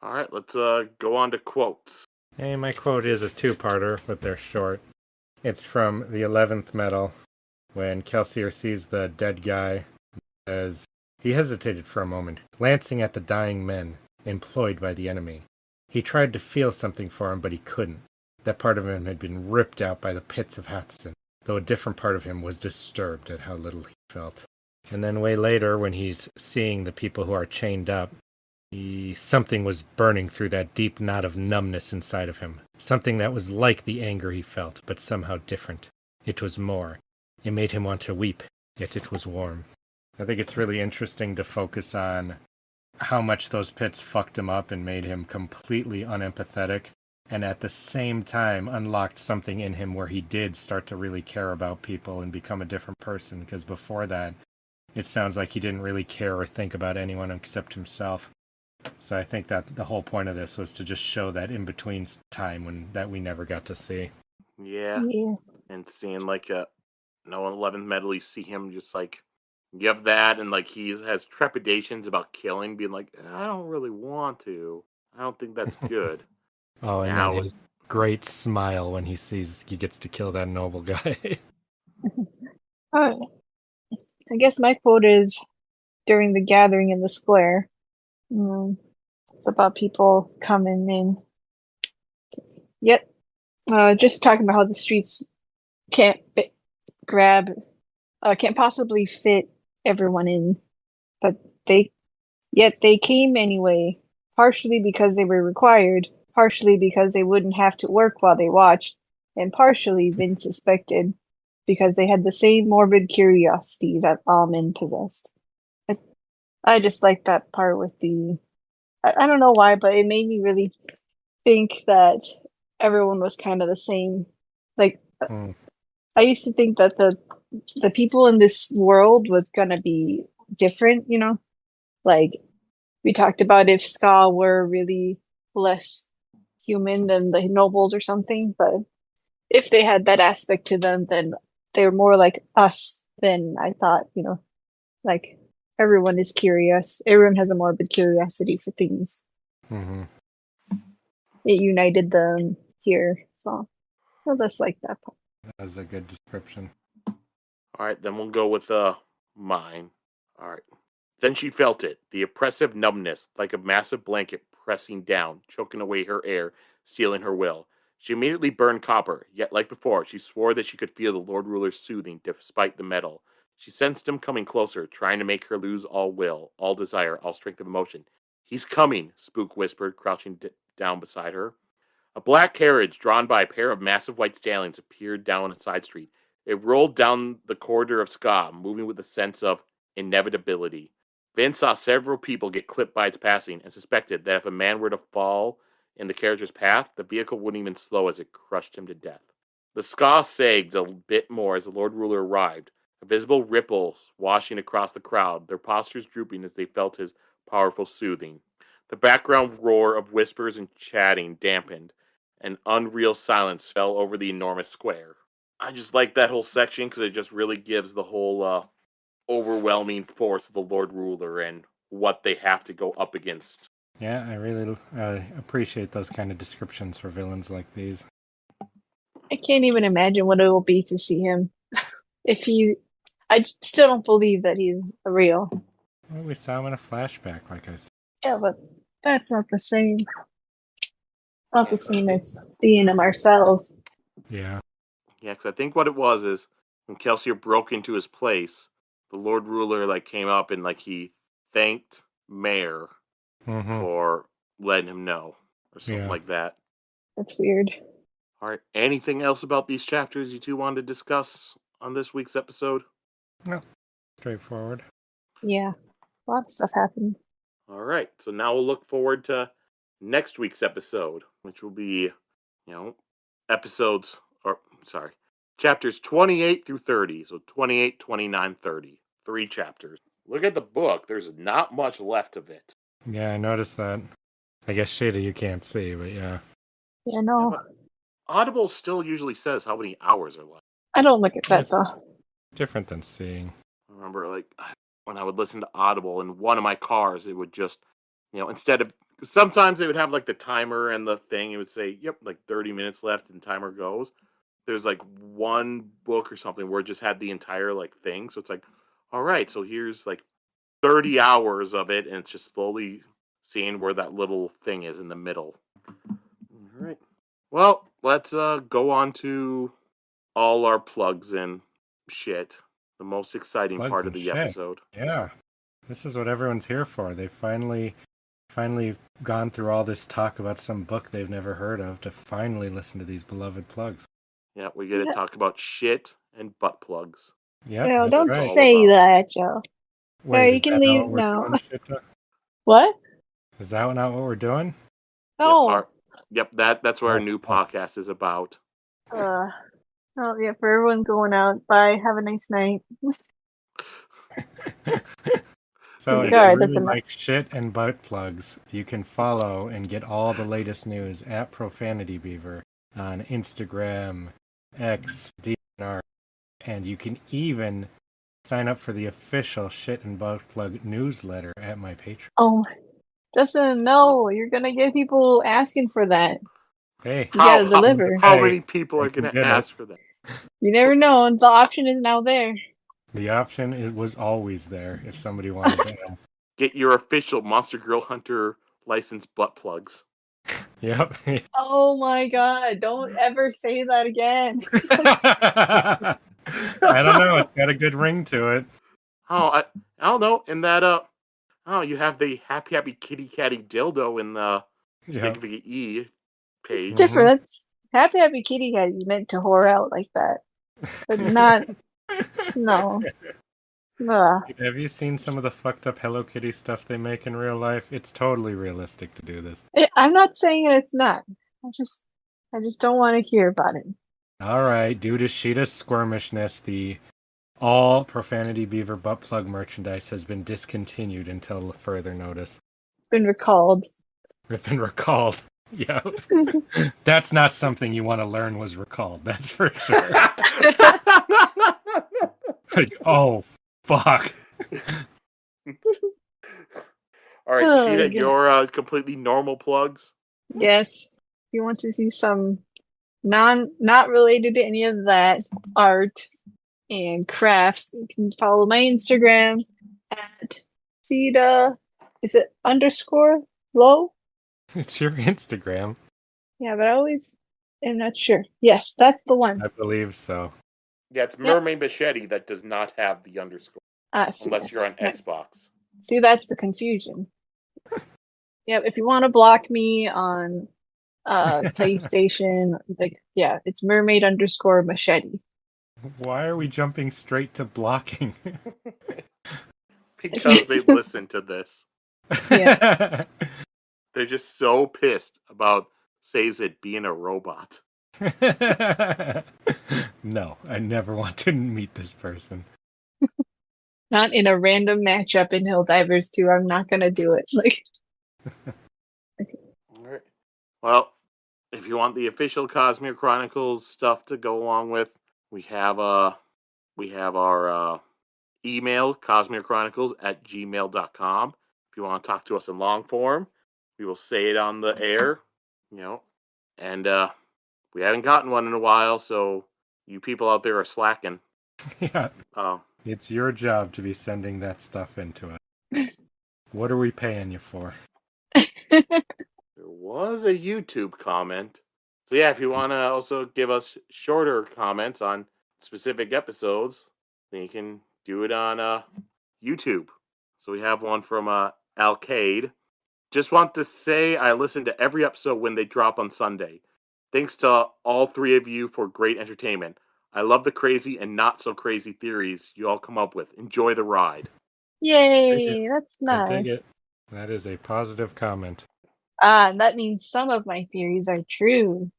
All right, let's go on to quotes. Hey, my quote is a two-parter, but they're short. It's from the 11th Metal, when Kelsier sees the dead guy, says, he hesitated for a moment, glancing at the dying men employed by the enemy. He tried to feel something for him, but he couldn't. That part of him had been ripped out by the pits of Hatston, though a different part of him was disturbed at how little he felt. And then way later, when he's seeing the people who are chained up, something was burning through that deep knot of numbness inside of him. Something that was like the anger he felt, but somehow different. It was more. It made him want to weep, yet it was warm. I think it's really interesting to focus on how much those pits fucked him up and made him completely unempathetic, and at the same time unlocked something in him where he did start to really care about people and become a different person, because before that, it sounds like he didn't really care or think about anyone except himself. So I think that the whole point of this was to just show that in-between time that we never got to see. Yeah. And seeing like in 11th Metal, you see him just like give that, and like he has trepidations about killing, being like, I don't really want to. I don't think that's good. Oh, and Now, then his great smile when he sees he gets to kill that noble guy. Oh, I guess my quote is during the gathering in the square. It's about people coming in. Yep. Just talking about how the streets can't can't possibly fit everyone in, but yet they came anyway, partially because they were required, partially because they wouldn't have to work while they watched, and partially been suspected because they had the same morbid curiosity that all men possessed. I just like that part with I don't know why, but it made me really think that everyone was kind of the same. Like, I used to think that the people in this world was gonna be different, Like, we talked about if Ska were really less human than the nobles or something, but if they had that aspect to them, then they were more like us than I thought, Like, everyone is curious. Everyone has a morbid curiosity for things. Mm-hmm. It united them here, so I just like that part. That's a good description. all right, then we'll go with mine. All right. Then she felt it, the oppressive numbness, like a massive blanket pressing down, choking away her air, sealing her will. She immediately burned copper, yet like before, she swore that she could feel the Lord Ruler's soothing despite the metal. She sensed him coming closer, trying to make her lose all will, all desire, all strength of emotion. He's coming, Spook whispered, crouching down beside her. A black carriage drawn by a pair of massive white stallions appeared down a side street. It rolled down the corridor of Ska, moving with a sense of inevitability. Vin saw several people get clipped by its passing and suspected that if a man were to fall in the carriage's path, the vehicle wouldn't even slow as it crushed him to death. The Ska sagged a bit more as the Lord Ruler arrived, a visible ripple washing across the crowd, their postures drooping as they felt his powerful soothing. The background roar of whispers and chatting dampened. An unreal silence fell over the enormous square. I just like that whole section because it just really gives the whole overwhelming force of the Lord Ruler and what they have to go up against. Yeah, I really appreciate those kind of descriptions for villains like these. I can't even imagine what it will be to see him. I still don't believe that he's real. Well, we saw him in a flashback, like I said. Yeah, but that's not the same. Not the same as seeing him ourselves. Yeah. Yeah, because I think what it was is when Kelsier broke into his place, the Lord Ruler came up and he thanked Mayor for letting him know or something like that. That's weird. All right. Anything else about these chapters you two wanted to discuss on this week's episode? No. Straightforward. Yeah. A lot of stuff happened. All right. So now we'll look forward to next week's episode, which will be, chapters 28 through 30. So 28, 29, 30. 3 chapters. Look at the book. There's not much left of it. Yeah, I noticed that. I guess Sheta you can't see, but yeah. Yeah, no. Yeah, Audible still usually says how many hours are left. I don't look at that, though. Different than seeing. I remember, when I would listen to Audible in one of my cars, it would just, instead of, sometimes they would have, the timer and the thing, it would say, yep, 30 minutes left and timer goes. There's, one book or something where it just had the entire, thing. So it's all right, so here's, 30 hours of it, and it's just slowly seeing where that little thing is in the middle. All right. Well, let's go on to all our plugs and shit. The most exciting Plugs part of and the shit. episode. Yeah. This is what everyone's here for. They've finally gone through all this talk about some book they've never heard of to finally listen to these beloved plugs. Yeah, we get to talk about shit and butt plugs. Yeah, No, don't right. say that, Joe. Wait, you can leave now. What? Is that not what we're doing? No. Yep, that's what our new podcast is about. Oh, yeah, for everyone going out, bye. Have a nice night. So if Sorry, you really that's like shit and butt plugs, you can follow and get all the latest news at Profanity Beaver on Instagram, X, DNR, and you can even sign up for the official shit and butt plug newsletter at my Patreon. Oh, Justin, no, you're gonna get people asking for that. Hey, You gotta deliver. How many people are gonna ask for that? You never know. The option is now there. The option was always there if somebody wanted to ask. Get your official Monster Girl Hunter licensed butt plugs. Yep. Oh my god, don't ever say that again. I don't know. It's got a good ring to it. Oh, I don't know. And that you have the happy kitty catty dildo in the Stick of E page. It's different. That's happy kitty cat is meant to whore out like that, but not. No. Have you seen some of the fucked up Hello Kitty stuff they make in real life? It's totally realistic to do this. I'm not saying it's not. I just don't want to hear about it. All right, due to Sheta's squirmishness, the all Profanity Beaver butt plug merchandise has been discontinued until further notice. Been recalled. It's been recalled. Yeah. That's not something you want to learn was recalled, that's for sure. Oh, fuck. All right, Sheta, your completely normal plugs? Yes. If you want to see some not related to any of that art and crafts, you can follow my Instagram at Sheta. Is it _low? It's your Instagram. Yeah, but I always I'm not sure. Yes, that's the one. I believe so. Yeah, it's Mermaid Machete that does not have the underscore. See, Unless yes. you're on Right. Xbox. See, that's the confusion. Yep, if you want to block me on PlayStation, it's mermaid_machete. Why are we jumping straight to blocking? Because they listen to this. Yeah. They're just so pissed about Sazed being a robot. No, I never want to meet this person. Not in a random matchup in Helldivers 2. I'm not gonna do it. All right. Well, if you want the official Cosmere Chronicles stuff to go along with, we have our email, cosmerechronicles@gmail.com. If you want to talk to us in long form, we will say it on the air, and we haven't gotten one in a while, so you people out there are slacking. Yeah. It's your job to be sending that stuff into us. What are we paying you for? There was a YouTube comment. So yeah, if you want to also give us shorter comments on specific episodes, then you can do it on YouTube. So we have one from Alcade. Just want to say I listen to every episode when they drop on Sunday. Thanks to all three of you for great entertainment. I love the crazy and not so crazy theories you all come up with. Enjoy the ride. Yay, that's I dig it. nice. That is a positive comment. That means some of my theories are true.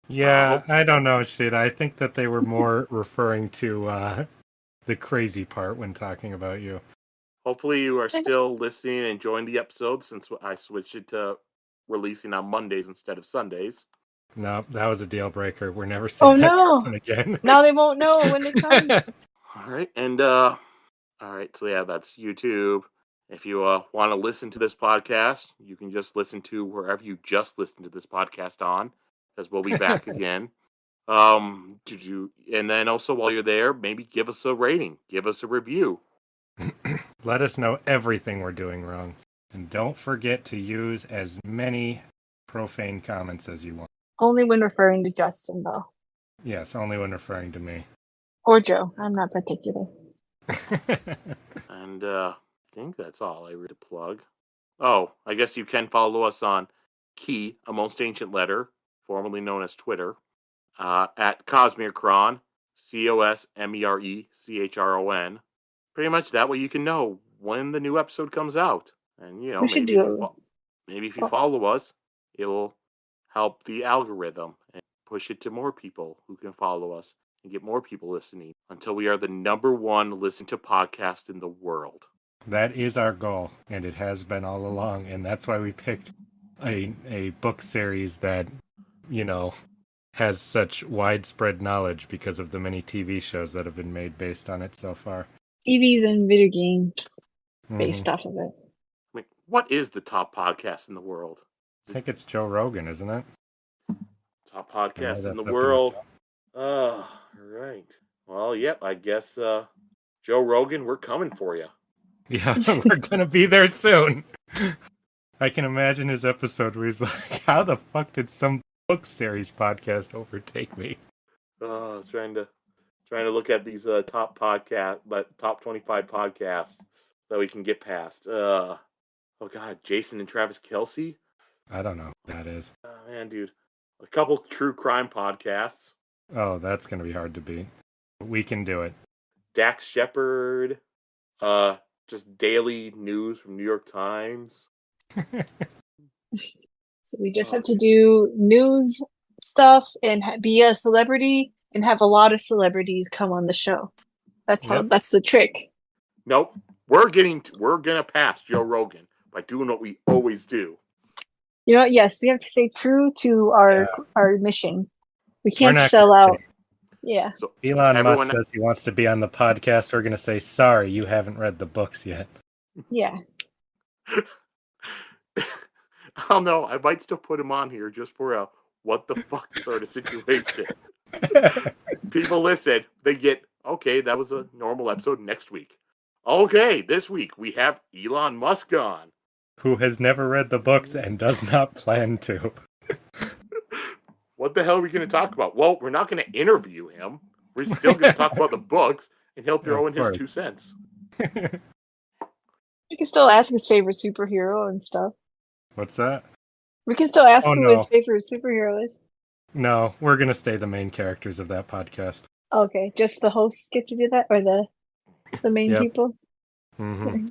Yeah, I don't know, shit. I think that they were more referring to the crazy part when talking about you. Hopefully you are still listening and enjoying the episode since I switched it to releasing on Mondays instead of Sundays. No, that was a deal breaker. We're never seeing that person again. Now they won't know when it comes. All right, and so yeah, that's YouTube. If you want to listen to this podcast, you can just listen to wherever you just listened to this podcast on, because we'll be back again. And then also while you're there, maybe give us a rating, give us a review. Let us know everything we're doing wrong. And don't forget to use as many profane comments as you want. Only when referring to Justin, though. Yes, only when referring to me. Or Joe. I'm not particular. And I think that's all I read to plug. Oh, I guess you can follow us on Key, a most ancient letter, formerly known as Twitter, at Cosmerechron, CosmereChron. Pretty much that way you can know when the new episode comes out. And, maybe if you follow us, it will help the algorithm and push it to more people who can follow us and get more people listening until we are the #1 listened to podcast in the world. That is our goal, and it has been all along, and that's why we picked a book series that, has such widespread knowledge because of the many TV shows that have been made based on it so far. TVs and video games based off of it. I mean, what is the top podcast in the world? I think it's Joe Rogan, isn't it? Top podcast in the world. Oh, right. Well, yep, I guess Joe Rogan, we're coming for you. Yeah, we're going to be there soon. I can imagine his episode where he's like, how the fuck did some book series podcast overtake me? Trying to look at these top 25 podcasts that we can get past. Oh God, Jason and Travis Kelce. I don't know who that is. Oh man, dude, a couple true crime podcasts. Oh, that's gonna be hard to beat. We can do it. Dax Shepard. Just daily news from New York Times. So we just have to do news stuff and be a celebrity and have a lot of celebrities come on the show. That's the trick. Nope. We're gonna pass Joe Rogan by doing what we always do. You know what? Yes, we have to stay true to our mission. We can't sell out. Yeah. So Elon Musk says he wants to be on the podcast. We're gonna say, sorry, you haven't read the books yet. Yeah. I don't know. I might still put him on here just for a what the fuck sort of situation. People listen. They get, okay, that was a normal episode next week. Okay, this week we have Elon Musk on. who has never read the books and does not plan to. What the hell are we going to talk about? Well, we're not going to interview him. We're still going to talk about the books, and he'll throw in his 2 cents. We can still ask his favorite superhero and stuff. What's that? We can still ask Oh, who no. his favorite superhero is. No, we're going to stay the main characters of that podcast. Okay, just the hosts get to do that, or the main Yep. people? Mm-hmm.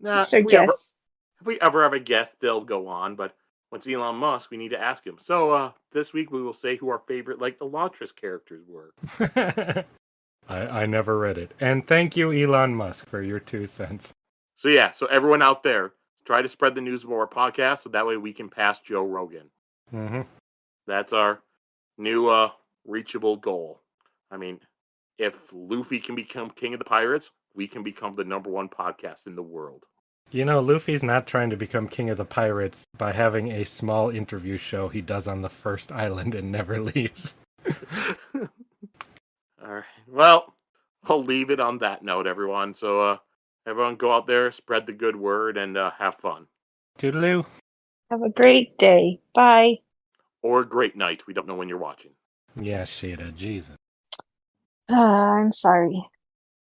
Nah, Just our guess. if we ever have a guest, they'll go on, but once Elon Musk, we need to ask him. So this week we will say who our favorite, like, Elantris characters were. I never read it. And thank you, Elon Musk, for your 2 cents. So yeah, so everyone out there, try to spread the news about our podcast so that way we can pass Joe Rogan. Mm-hmm. That's our new reachable goal. I mean, if Luffy can become king of the pirates, we can become the #1 podcast in the world. You know, Luffy's not trying to become king of the pirates by having a small interview show he does on the first island and never leaves. All right. Well, I'll leave it on that note, everyone. So everyone go out there, spread the good word, and have fun. Toodaloo. Have a great day. Bye. Or a great night. We don't know when you're watching. Yeah, Sheta, Jesus. I'm sorry.